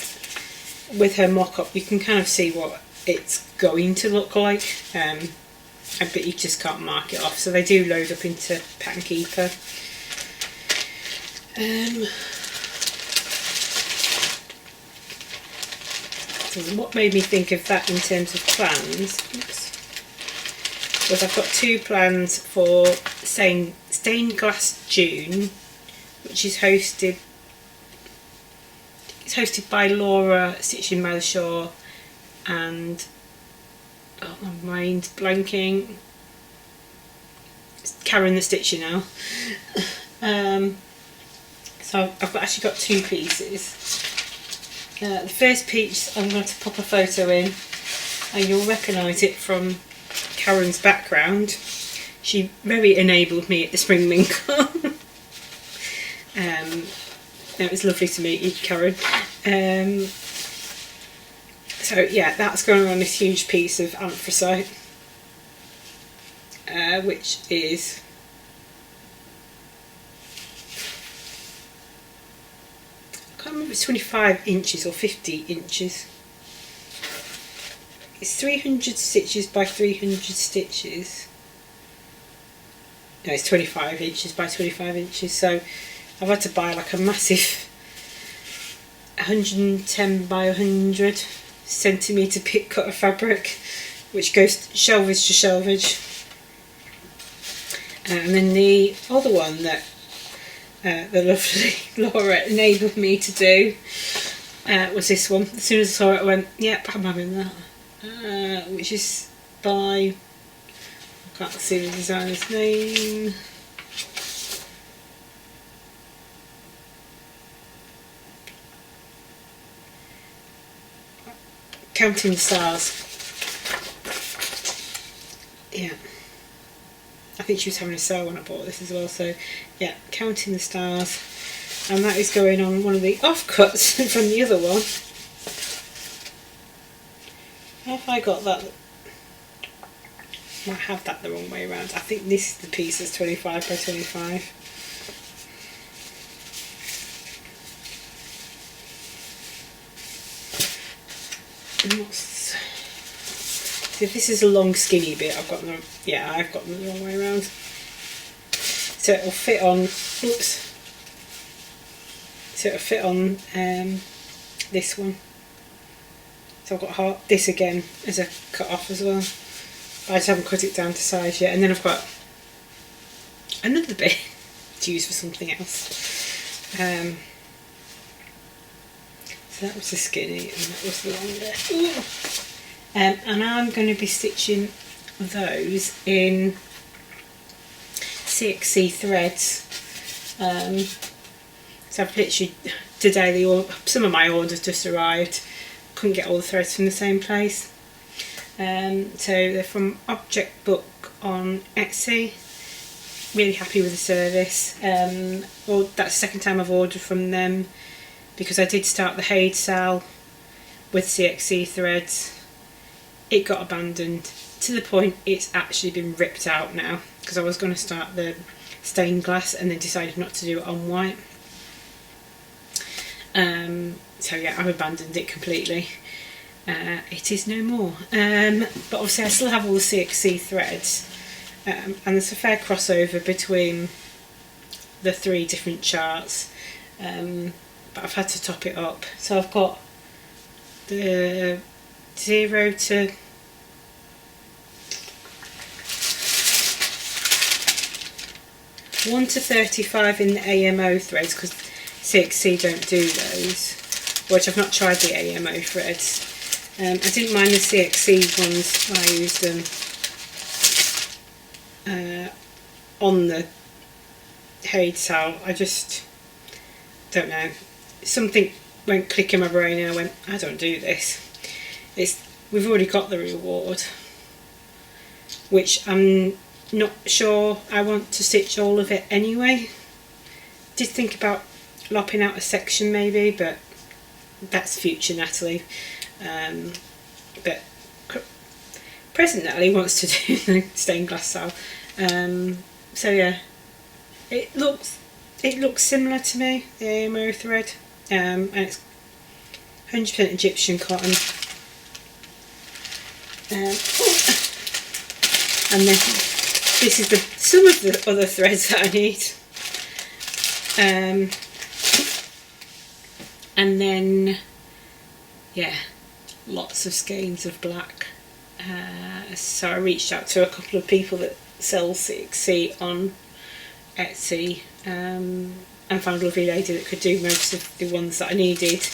with her mock-up you can kind of see what it's going to look like, but you just can't mark it off, so they do load up into Pattern Keeper. So what made me think of that in terms of plans was I've got 2 plans for Stained Glass June, which is hosted by Laura Stitching by the Shore and, oh, my mind's blanking, it's Karen the Stitcher now. So I've actually got 2 pieces. The first piece I'm going to pop a photo in, and you'll recognise it from Karen's background. She very enabled me at the Spring Minkle. It was lovely to meet you, Karen. So yeah, that's going on this huge piece of anthracite, which is I can't remember if it's 25 inches or 50 inches. It's 300 stitches by 300 stitches. No, it's 25 inches by 25 inches, so I've had to buy like a massive 110 by 100 centimetre pit cut of fabric, which goes shelvage to shelvage. And then the other one that the lovely Laura enabled me to do was this one. As soon as I saw it I went, yep, I'm having that. Which is by, I can't see the designer's name. Counting the Stars. Yeah. I think she was having a sale when I bought this as well, so yeah, Counting the Stars. And that is going on one of the offcuts from the other one. How have I got that? I might have that the wrong way around. I think this is the piece that's 25 by 25. So if this is a long skinny bit, I've got them the wrong way around. So it'll fit on, oops. So it'll fit on this one. So I've got this again as a cut off as well. But I just haven't cut it down to size yet. And then I've got another bit to use for something else. So that was the skinny and that was the long bit. Ooh. And I'm going to be stitching those in CXC threads. So I've literally, today some of my orders just arrived. Couldn't get all the threads from the same place. So they're from Object Book on Etsy. Really happy with the service. Well, that's the second time I've ordered from them, because I did start the Haid Sal with CXC threads. It got abandoned to the point it's actually been ripped out now, because I was going to start the stained glass and then decided not to do it on white. So yeah, I've abandoned it completely. It is no more. But obviously I still have all the CXC threads, and there's a fair crossover between the 3 different charts, but I've had to top it up. So I've got the 0 to 1 to 35 in the AMO threads, because CXC don't do those, which I've not tried the AMO threads. I didn't mind the CXC ones when I used them on the Haid Sal. I just don't know, something went click in my brain and I went, I don't do this. We've already got the reward, which I'm not sure I want to stitch all of it anyway. Did think about lopping out a section maybe, but that's future Natalie. But present Natalie wants to do the stained glass Sal. So yeah, it looks similar to me, the AMO thread, and it's 100% Egyptian cotton. And then this is some of the other threads that I need. And then, yeah, lots of skeins of black. So I reached out to a couple of people that sell CXC on Etsy, and found a lovely lady that could do most of the ones that I needed,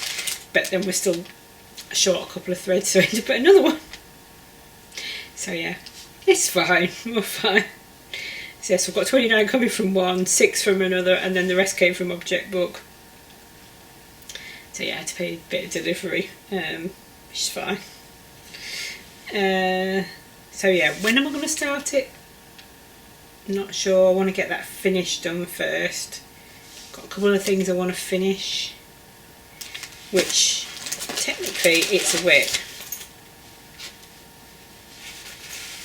but then we're still short a couple of threads, so I had to put another one. So yeah, it's fine, we're fine. So yes, we've got 29 coming from one, 6 from another, and then the rest came from Object Book. So yeah, I had to pay a bit of delivery, which is fine. So yeah, when am I going to start it? Not sure. I want to get that finish done first. Got a couple of things I want to finish, which technically it's a whip,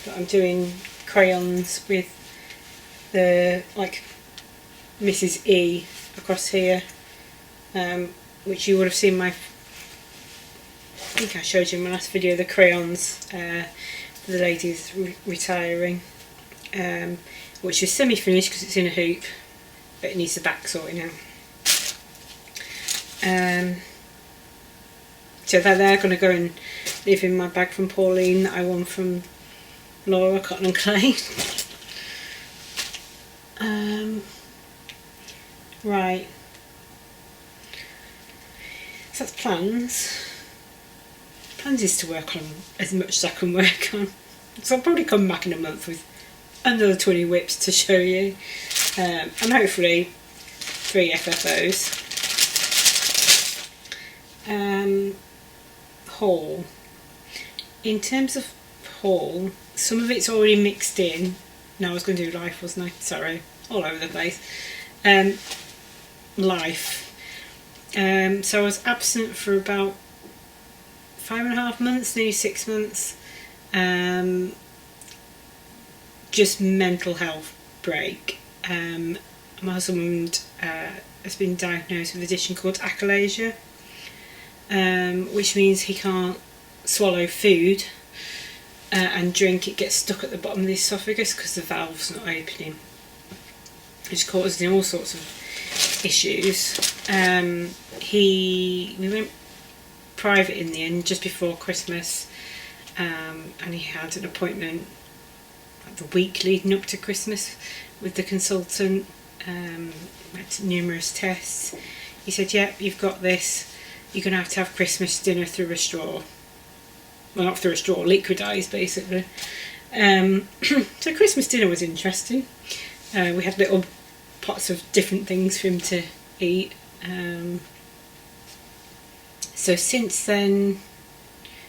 but I'm doing crayons with the Mrs. E across here, which you would have seen I think I showed you in my last video, the crayons for the lady's retiring, which is semi-finished because it's in a hoop, but it needs the back sorting out. So they're going to go and live in my bag from Pauline that I won from Laura Cotton and Clay. Right, so that's plans. Plans is to work on as much as I can work on. So I'll probably come back in a month with another 20 whips to show you, and hopefully 3 FFOs. Haul. In terms of haul, some of it's already mixed in. No, I was going to do life, wasn't I? Sorry, all over the place. Life. So I was absent for about 5.5 months, nearly 6 months. Just mental health break. My husband has been diagnosed with a condition called achalasia, which means he can't swallow food and drink. It gets stuck at the bottom of the esophagus because the valve's not opening, which causes him all sorts of issues. We went private in the end just before Christmas, and he had an appointment the week leading up to Christmas with the consultant. Had numerous tests. He said, "Yep, you've got this. You're going to have Christmas dinner through a straw." Well, not through a straw, liquidised basically. So Christmas dinner was interesting. We had little pots of different things for him to eat. So since then,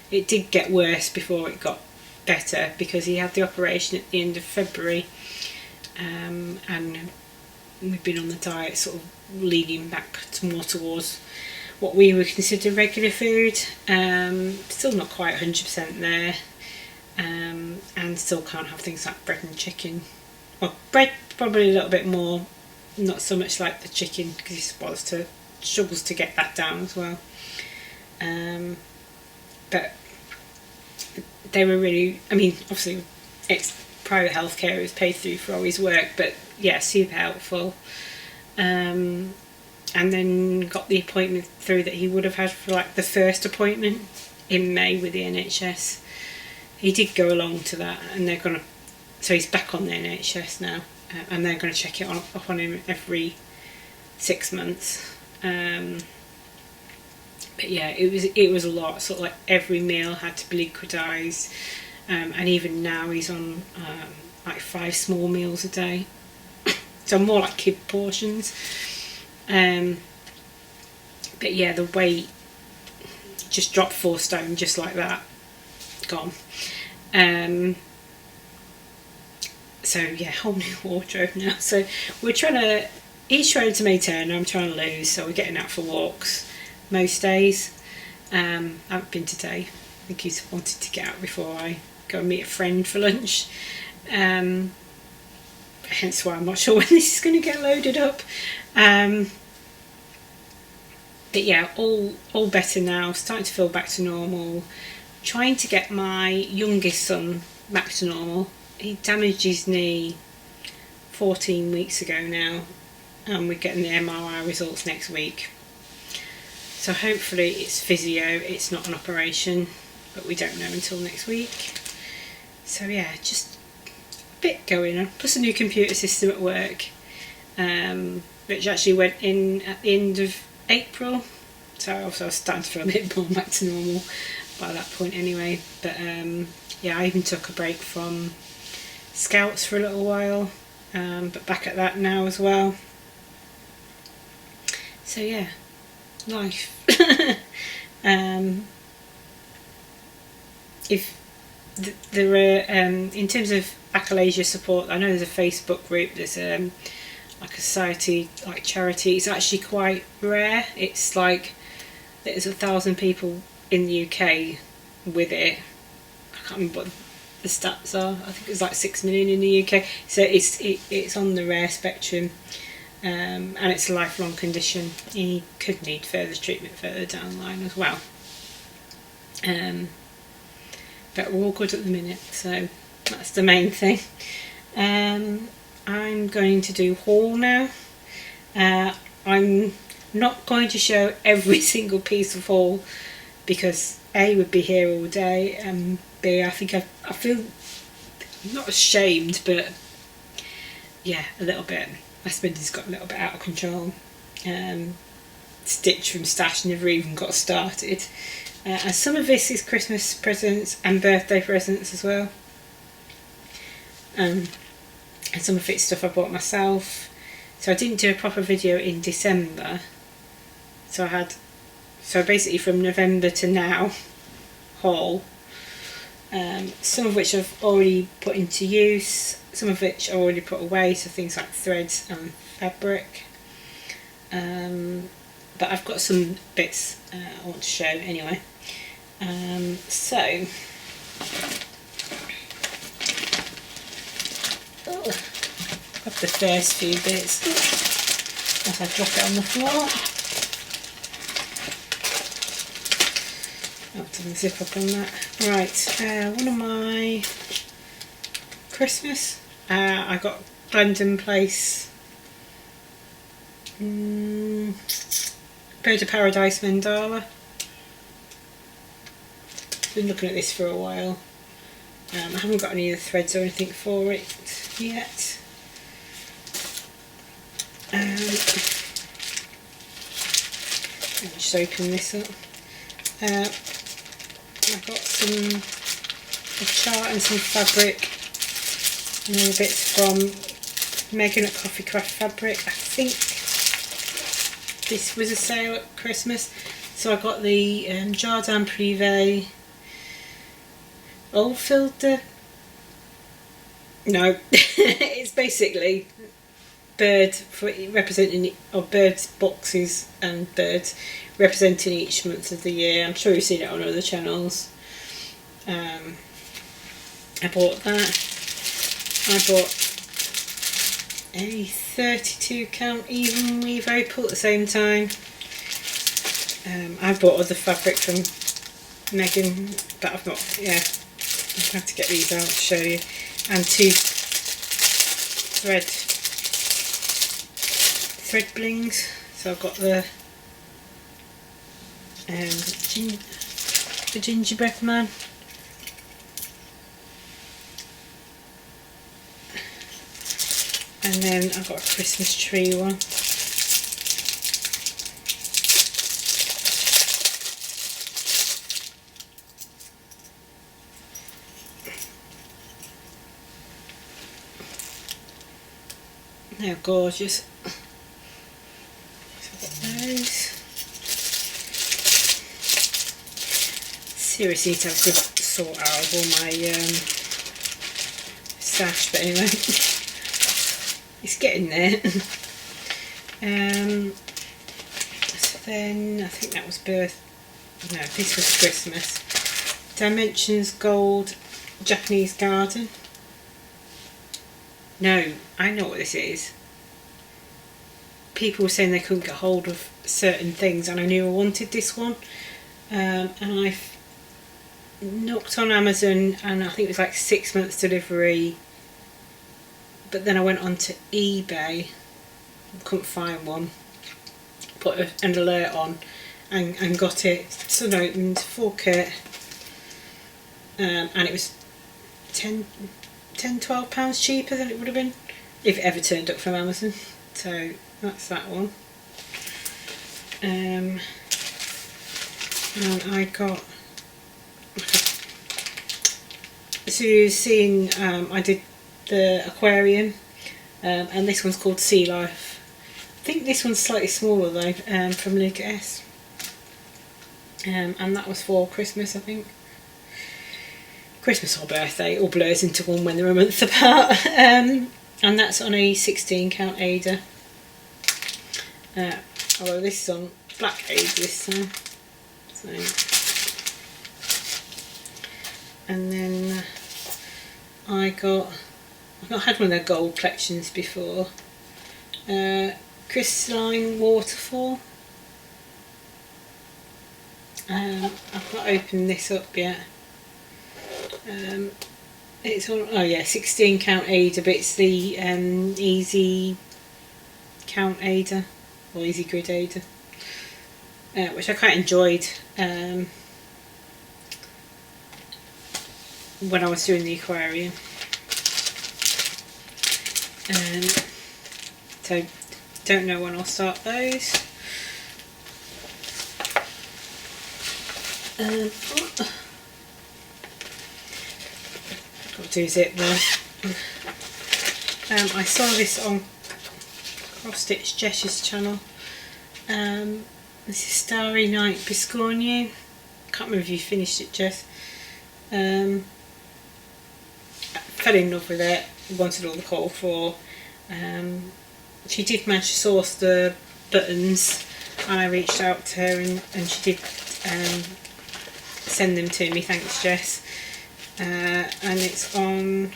it did get worse before it got better, because he had the operation at the end of February, and we've been on the diet sort of leading back more towards what we would consider regular food. Still not quite 100% there, and still can't have things like bread and chicken. Well, bread probably a little bit more, not so much like the chicken, because he struggles to get that down as well. But they were really, I mean, obviously it's private healthcare, is paid through for all his work, but yeah, super helpful. And then got the appointment through that he would have had for like the first appointment in May with the NHS. He did go along to that, and they're gonna, so he's back on the NHS now, and they're going to check it up on him every 6 months. But yeah, it was a lot. Sort of like every meal had to be liquidised, and even now he's on like 5 small meals a day, so more like kid portions. But yeah, the weight just dropped 4 stone just like that, gone. So yeah, whole new wardrobe now. So we're trying to, he's trying to maintain, I'm trying to lose, so we're getting out for walks most days. I haven't been today. I think he's wanted to get out before I go and meet a friend for lunch. Hence why I'm not sure when this is going to get loaded up. But yeah, all better now, starting to feel back to normal. Trying to get my youngest son back to normal. He damaged his knee 14 weeks ago now, and we're getting the MRI results next week. So hopefully it's physio, it's not an operation, but we don't know until next week. So yeah, just a bit going on. Plus a new computer system at work, which actually went in at the end of April. So I was starting to feel a bit more back to normal by that point anyway. But yeah, I even took a break from Scouts for a little while, but back at that now as well. So yeah, life. If there are, in terms of achalasia support, I know there's a Facebook group, there's like a society, like charity. It's actually quite rare. It's like there's 1,000 people in the UK with it. I can't remember what the stats are. I think it's like 6 million in the UK. So it's on the rare spectrum, and it's a lifelong condition. He could need further treatment further down the line as well. But we're all good at the minute, so that's the main thing. I'm going to do haul now. I'm not going to show every single piece of haul because A, would be here all day, and B, I think I feel not ashamed, but yeah, a little bit. My spending's got a little bit out of control. Stitch from Stash never even got started. And some of this is Christmas presents and birthday presents as well. And some of it's stuff I bought myself. So I didn't do a proper video in December. So basically from November to now, haul. Some of which I've already put into use, some of which I already put away, so things like threads and fabric. But I've got some bits I want to show anyway. So got the first few bits as I drop it on the floor. I'll do the zip up on that. Right, one of my Christmas, I got Glendon Place Bird of Paradise mandala. Been looking at this for a while. I haven't got any of the threads or anything for it yet. Let me just open this up. I've got a chart and some fabric and other bits from Megan at Coffee Craft Fabric. I think this was a sale at Christmas, so I got the Jardin Privé old filter. No, it's basically bird for representing, or birds boxes and birds representing each month of the year. I'm sure you've seen it on other channels. I bought that. I bought a 32 count even weave opal at the same time. I bought other fabric from Megan, but I've not, I've had to get these out to show you. And 2 thread blings. So I've got the gingerbread man. And then I've got a Christmas tree one. They're gorgeous. So I've got those. Seriously need to have a good sort out of all my stash, but anyway. It's getting there. So then I think that was no, this was Christmas. Dimensions Gold Japanese Garden. No, I know what this is. People were saying they couldn't get hold of certain things, and I knew I wanted this one. And I knocked on Amazon, and I think it was like 6 months delivery. But then I went onto eBay, couldn't find one, put an alert on and got it. It's unopened, full kit, and it was £12 cheaper than it would have been if it ever turned up from Amazon. So that's that one. And I got, so you've seen, I did the aquarium, and this one's called Sea Life. I think this one's slightly smaller though, from Lucas, and that was for Christmas, I think. Christmas or birthday, all blurs into one when they're a month apart. And that's on a 16 count Ada. Although this is on black Ada this time. So. And then I've not had one of their gold collections before. Crystalline Waterfall. I've not opened this up yet. It's on, 16 count Ada, but it's the easy count Ada, or easy grid Ada, which I quite enjoyed when I was doing the aquarium. So don't know when I'll start those. Got to do zip there. I saw this on Cross Stitch Jess's channel. This is Starry Night Biscornu. Can't remember if you finished it, Jess. I fell in love with it. Wanted all the call for. She did manage to source the buttons, and I reached out to her, and she did send them to me. Thanks, Jess. And it's on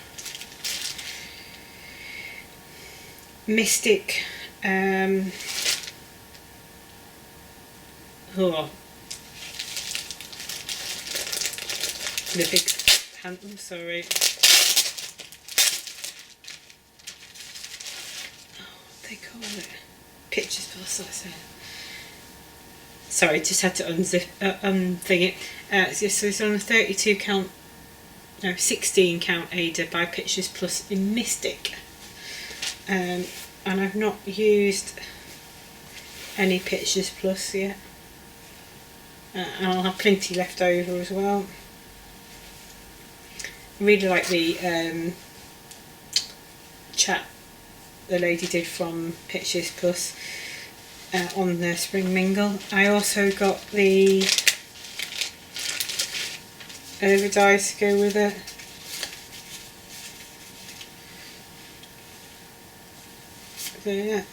Mystic. The big hand. I'm sorry. They call it pictures plus, I say. Sorry, just had to unzip thing it. So it's on a 32 count, no, 16 count Ada by Pictures Plus in Mystic, and I've not used any Pictures Plus yet, and I'll have plenty left over as well. I really like the chat the lady did from Pictures Plus on the Spring Mingle. I also got the Overdye to go with it. there.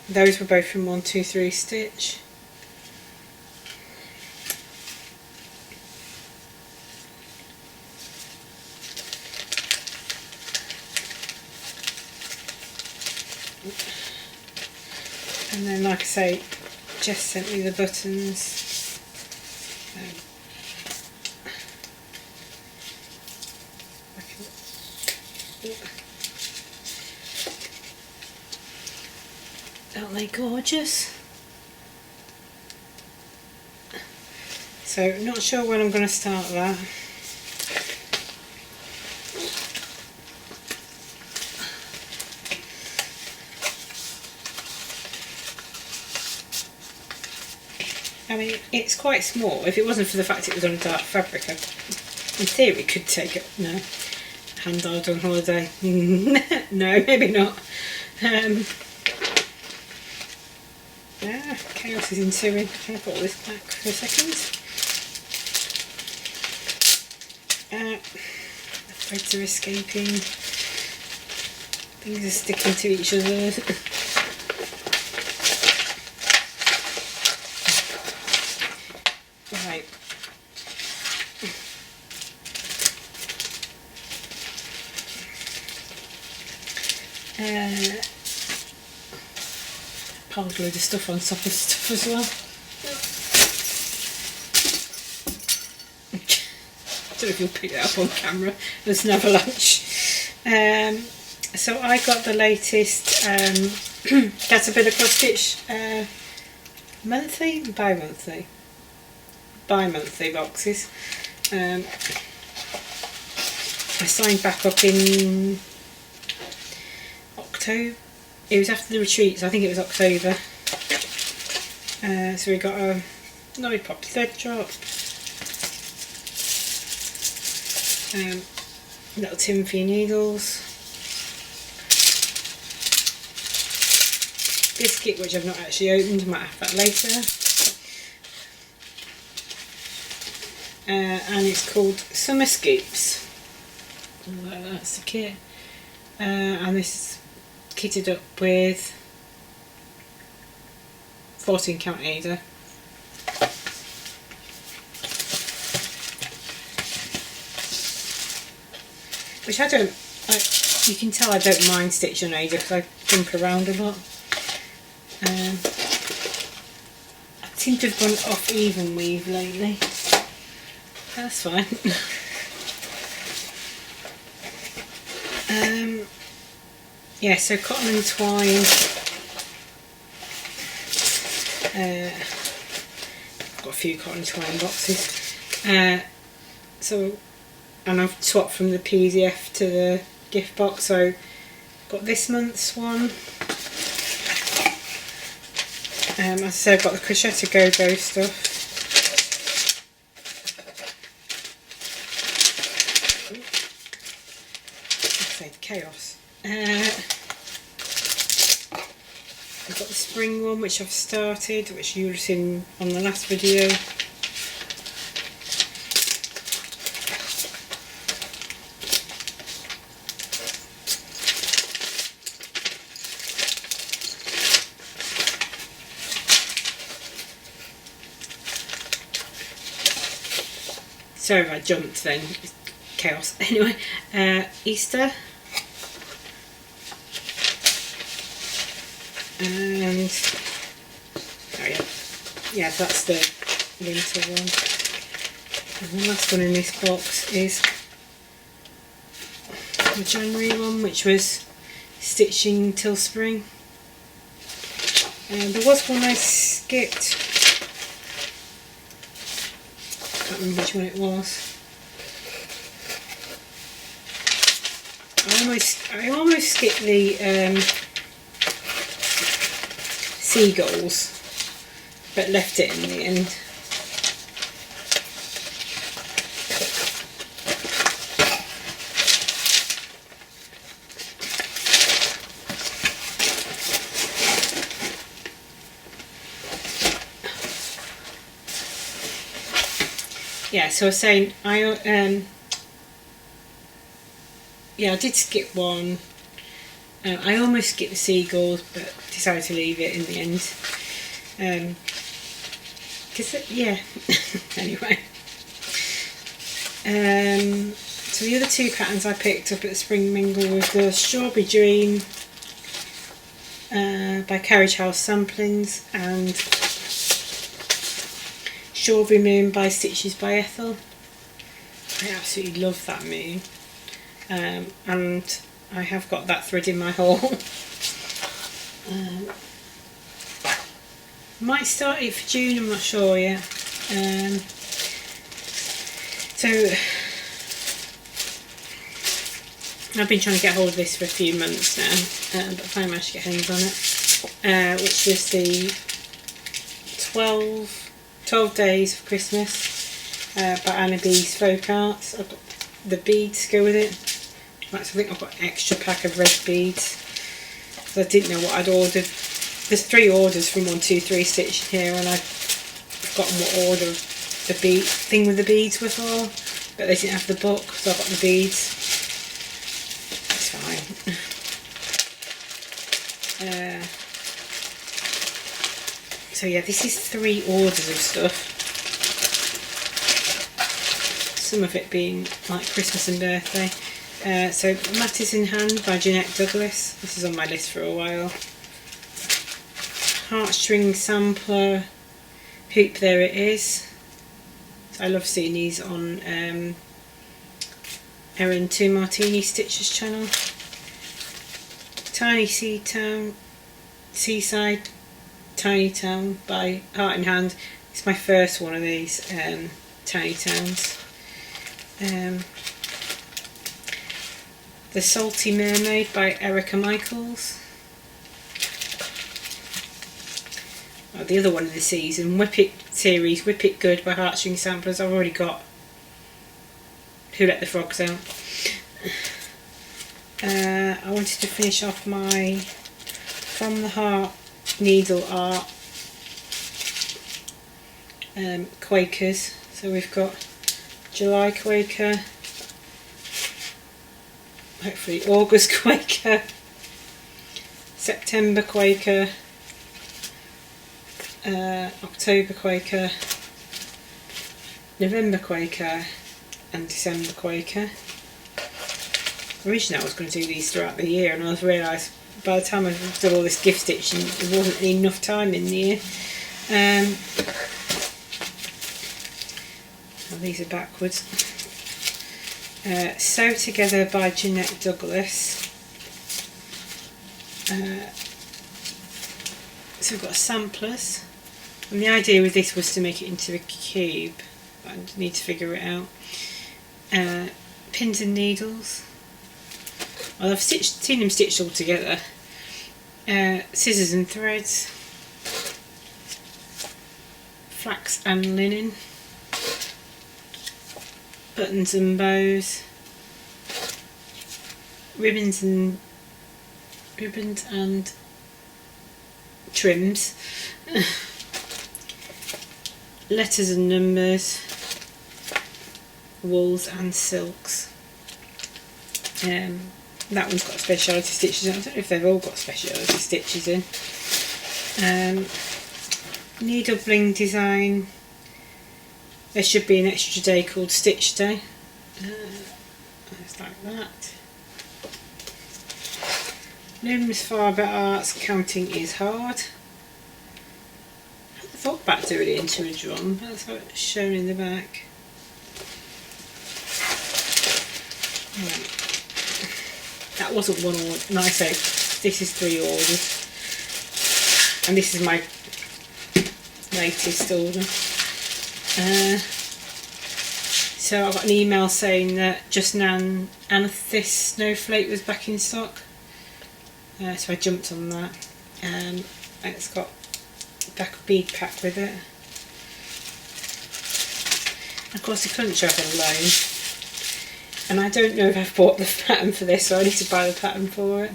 Those were both from 123 Stitch. And then, like I say, Jess sent me the buttons. Aren't they gorgeous? So, not sure when I'm going to start that. I mean, it's quite small. If it wasn't for the fact it was on a dark fabric, I, in theory, could take it. No, hand dyed on holiday. No, maybe not. Yeah, chaos is ensuing. I'm going to put all this back for a second. The threads are escaping. Things are sticking to each other. Right. Piled a load of stuff on top of stuff as well. I don't know if you'll pick it up on camera. There's an avalanche. So I got the latest Caterpillar Cross Stitch monthly, bi-monthly boxes. I signed back up in October. It was after the retreats, I think it was October. So we got a Norway Pop thread drop, little tin for your needles, biscuit which I've not actually opened, might have that later, and it's called Summer Scoops. That's the kit, and this is kitted up with 14 count Ada. Which I don't, you can tell I don't mind stitching on Ada because I jump around a lot. I seem to have gone off even weave lately. That's fine. Yeah, so cotton and twine. I've got a few cotton and twine boxes. So, and I've swapped from the PDF to the gift box. So, got this month's one. As I said, I've got the Crochet Go Go stuff. I say chaos. I've got the spring one which I've started, which you would have seen on the last video. Sorry if I jumped then, it's chaos. Anyway, Easter. And oh yeah, that's the winter one. And the last one in this box is the January one, which was stitching till spring. And there was one I skipped. I can't remember which one it was. I almost skipped the seagulls, but left it in the end. Yeah, so I was saying I did skip one. I almost skipped the seagulls, but decided to leave it in the end. Because, yeah, anyway. So the other two patterns I picked up at the Spring Mingle was the Strawberry Dream by Carriage House Samplings and Strawberry Moon by Stitches by Ethel. I absolutely love that moon, and I have got that thread in my haul. Might start it for June, I'm not sure yet. So I've been trying to get hold of this for a few months now, but finally managed to get hands on it, which was the 12 Days of Christmas by Anna B's Folk Arts. I've got the beads to go with it. Right, so I think I've got an extra pack of red beads. So I didn't know what I'd ordered. There's 3 orders from 123 Stitch here, and I've forgotten what order the bead thing with the beads were for, but they didn't have the book, so I got the beads. It's fine. So yeah, this is 3 orders of stuff. Some of it being like Christmas and birthday. So Mat in Hand by Jeanette Douglas. This is on my list for a while. Heartstring Sampler Hoop, there it is. So I love seeing these on Erin 2 Martini Stitches channel. Tiny Seaside Tiny Town by Heart in Hand. It's my first one of these tiny towns. The Salty Mermaid by Erica Michaels. Oh, the other one of the season, Whip It series, Whip It Good by Heartstring Samplers. I've already got Who Let the Frogs Out. I wanted to finish off my From the Heart needle art Quakers. So we've got July Quaker, hopefully August Quaker, September Quaker, October Quaker, November Quaker and December Quaker. Originally I was going to do these throughout the year, and I realised by the time I've done all this gift stitching there wasn't enough time in the year. Well, these are backwards. Sew Together by Jeanette Douglas. So we've got samplers, and the idea with this was to make it into a cube, but I need to figure it out. Pins and needles. Well, I've seen them stitched all together. Scissors and threads. Flax and linen. Buttons and bows. Ribbons and trims. Letters and numbers. Wools and silks. That one's got speciality stitches in. I don't know if they've all got speciality stitches in. Needle bling design. There should be an extra day called Stitch Day. It's like that. Limbs Fibre Arts, Counting is Hard. I thought about doing it into a drum. That's how it's shown in the back. Right. That wasn't one order. No, I say this is 3 orders, and this is my latest order. So I got an email saying that Just Nan Amethyst Snowflake was back in stock, so I jumped on that, and it's got a black bead pack with it. Of course, the crunch I've had alone. And I don't know if I've bought the pattern for this, so I need to buy the pattern for it.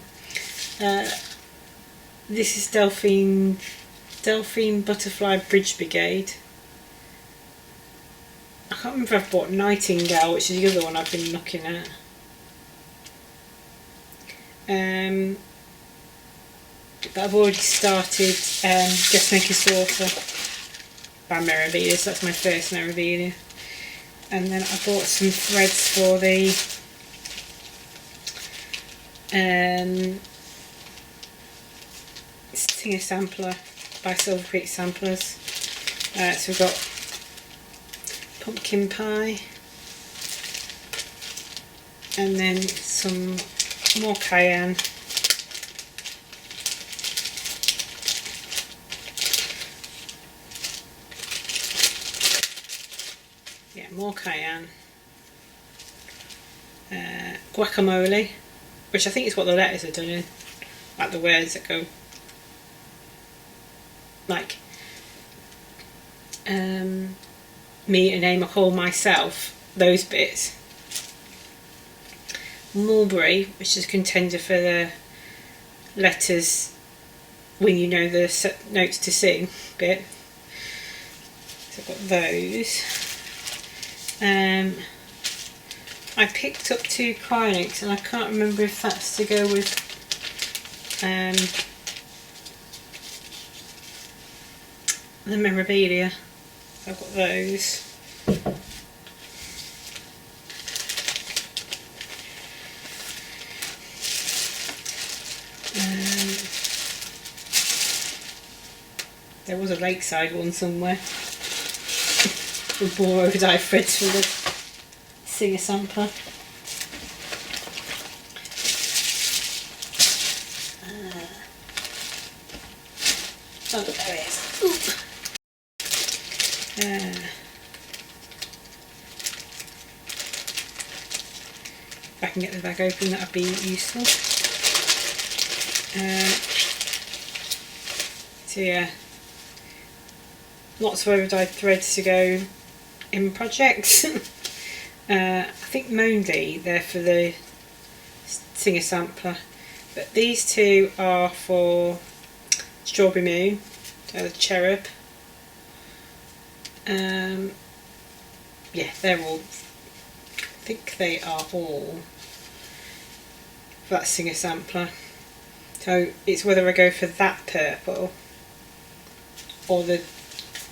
This is Delphine Butterfly Bridge Brigade. I can't remember if I've bought Nightingale, which is the other one I've been looking at. but I've already started Just Making Saucer by Mirabilia, so that's my first Mirabilia. And then I bought some threads for the Singer Sampler by Silver Creek Samplers. So we've got pumpkin pie, and then some more cayenne, more cayenne, guacamole, which I think is what the letters are done in, like the words that go like me a name I call myself, those bits. Mulberry, which is a contender for the letters when you know the notes to sing bit. So I've got those. I picked up 2 cryonics, and I can't remember if that's to go with the Mirabilia. So I've got those. There was a lakeside one somewhere. With more overdye threads for the Singer Sampler. Oh, there it is. Oop. If I can get the bag open, that would be useful. So yeah, lots of overdyed threads to go in projects. I think mainly they're for the Singer Sampler, but these 2 are for Strawberry Moon, so the cherub. Yeah, they're all, I think they are all for that Singer Sampler. So it's whether I go for that purple or the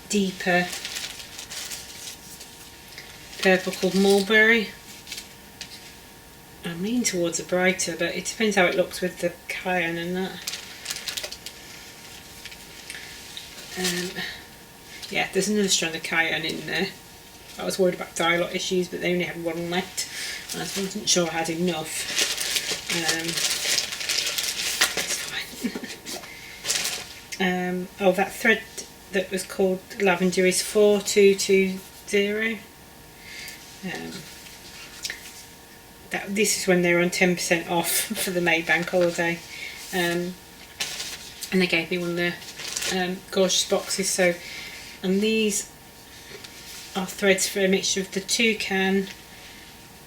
deeper purple called Mulberry. I lean towards a brighter, but it depends how it looks with the cayenne and that. Yeah, there's another strand of cayenne in there. I was worried about dye lot issues, but they only had 1 left, and I wasn't sure I had enough. It's fine. Oh, that thread that was called Lavender is 4220. This is when they were on 10% off for the May Bank holiday, and they gave me one of the gorgeous boxes. So, and these are threads for a mixture of the Toucan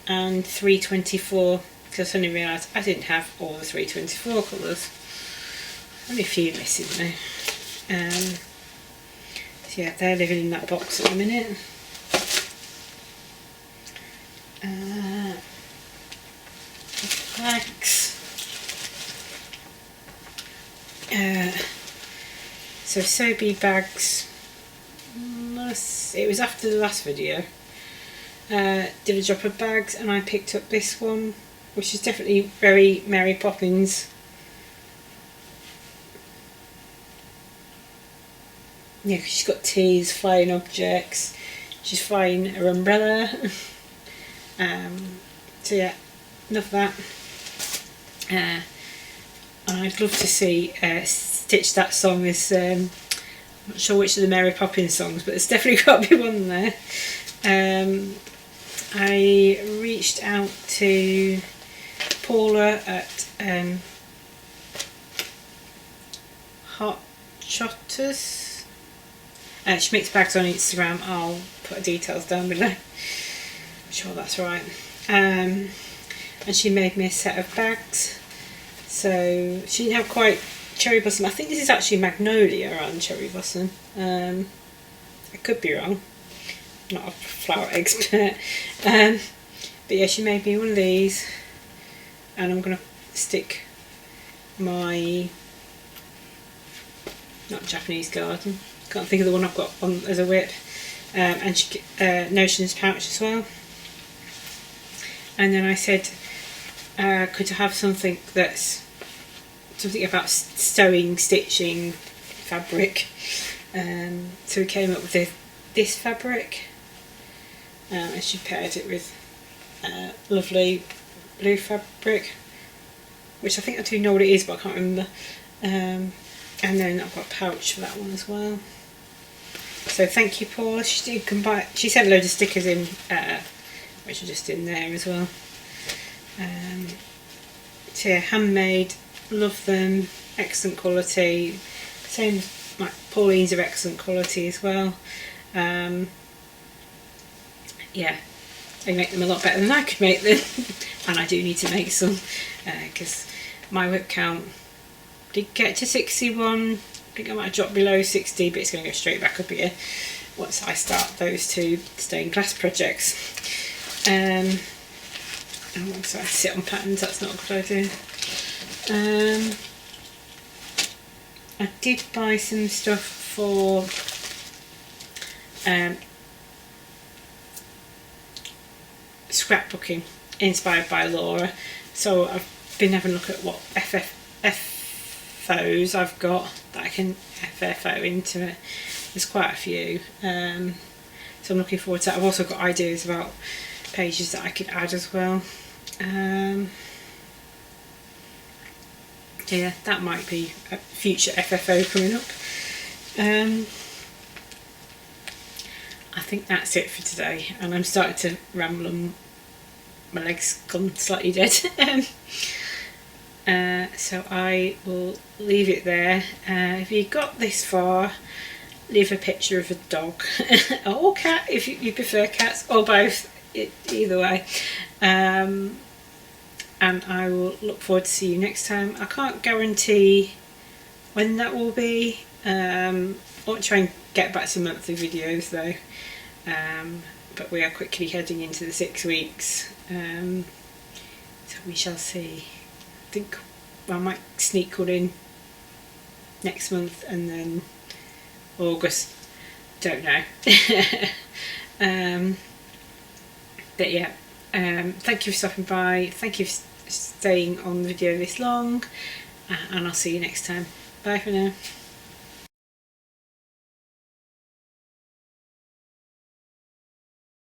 and 324, because I suddenly realised I didn't have all the 324 colours. Only a few missing now. So yeah, they're living in that box at the minute. Bags. So Sobe bags. It was after the last video. Did a drop of bags, and I picked up this one, which is definitely very Mary Poppins. Yeah, 'cause she's got teas, flying objects. She's flying her umbrella. So yeah, enough of that. And I'd love to see Stitch that song as I'm not sure which of the Mary Poppins songs, but it's definitely got to be one there. I reached out to Paula at Hot Shotters. She makes bags on Instagram. I'll put her details down below. I'm sure that's right. And she made me a set of bags. So she didn't have quite cherry blossom. I think this is actually magnolia and cherry blossom. I could be wrong. I'm not a flower expert. But yeah, she made me one of these, and I'm going to stick my not Japanese garden. Can't think of the one I've got on as a whip. And Notions pouch as well. And then I said, could I have something that's something about sewing, stitching, fabric. So we came up with this fabric, and she paired it with lovely blue fabric, which I think I do know what it is, but I can't remember. And then I've got a pouch for that one as well. So thank you, Paula. She did come by. She sent a load of stickers in, which are just in there as well. So yeah, handmade, love them, excellent quality. Same like Pauline's are excellent quality as well. Yeah, they make them a lot better than I could make them, and I do need to make some because my whip count did get to 61. I think I might have dropped below 60, but it's going to go straight back up here once I start those two stained glass projects. And once I sit on patterns, that's not a good idea. I did buy some stuff for scrapbooking, inspired by Laura. So I've been having a look at what FFOs I've got that I can FFO into it. There's quite a few, so I'm looking forward to that. I've also got ideas about pages that I could add as well. Yeah, that might be a future FFO coming up. I think that's it for today, and I'm starting to ramble and my legs gone slightly dead. So I will leave it there. If you got this far, leave a picture of a dog or cat if you prefer cats, or both, either way. And I will look forward to see you next time. I can't guarantee when that will be. I'll try and get back to monthly videos though. But we are quickly heading into the 6 weeks. So we shall see. I think I might sneak one in next month and then August. Don't know. But yeah. Thank you for stopping by, thank you for staying on the video this long, and I'll see you next time. Bye for now.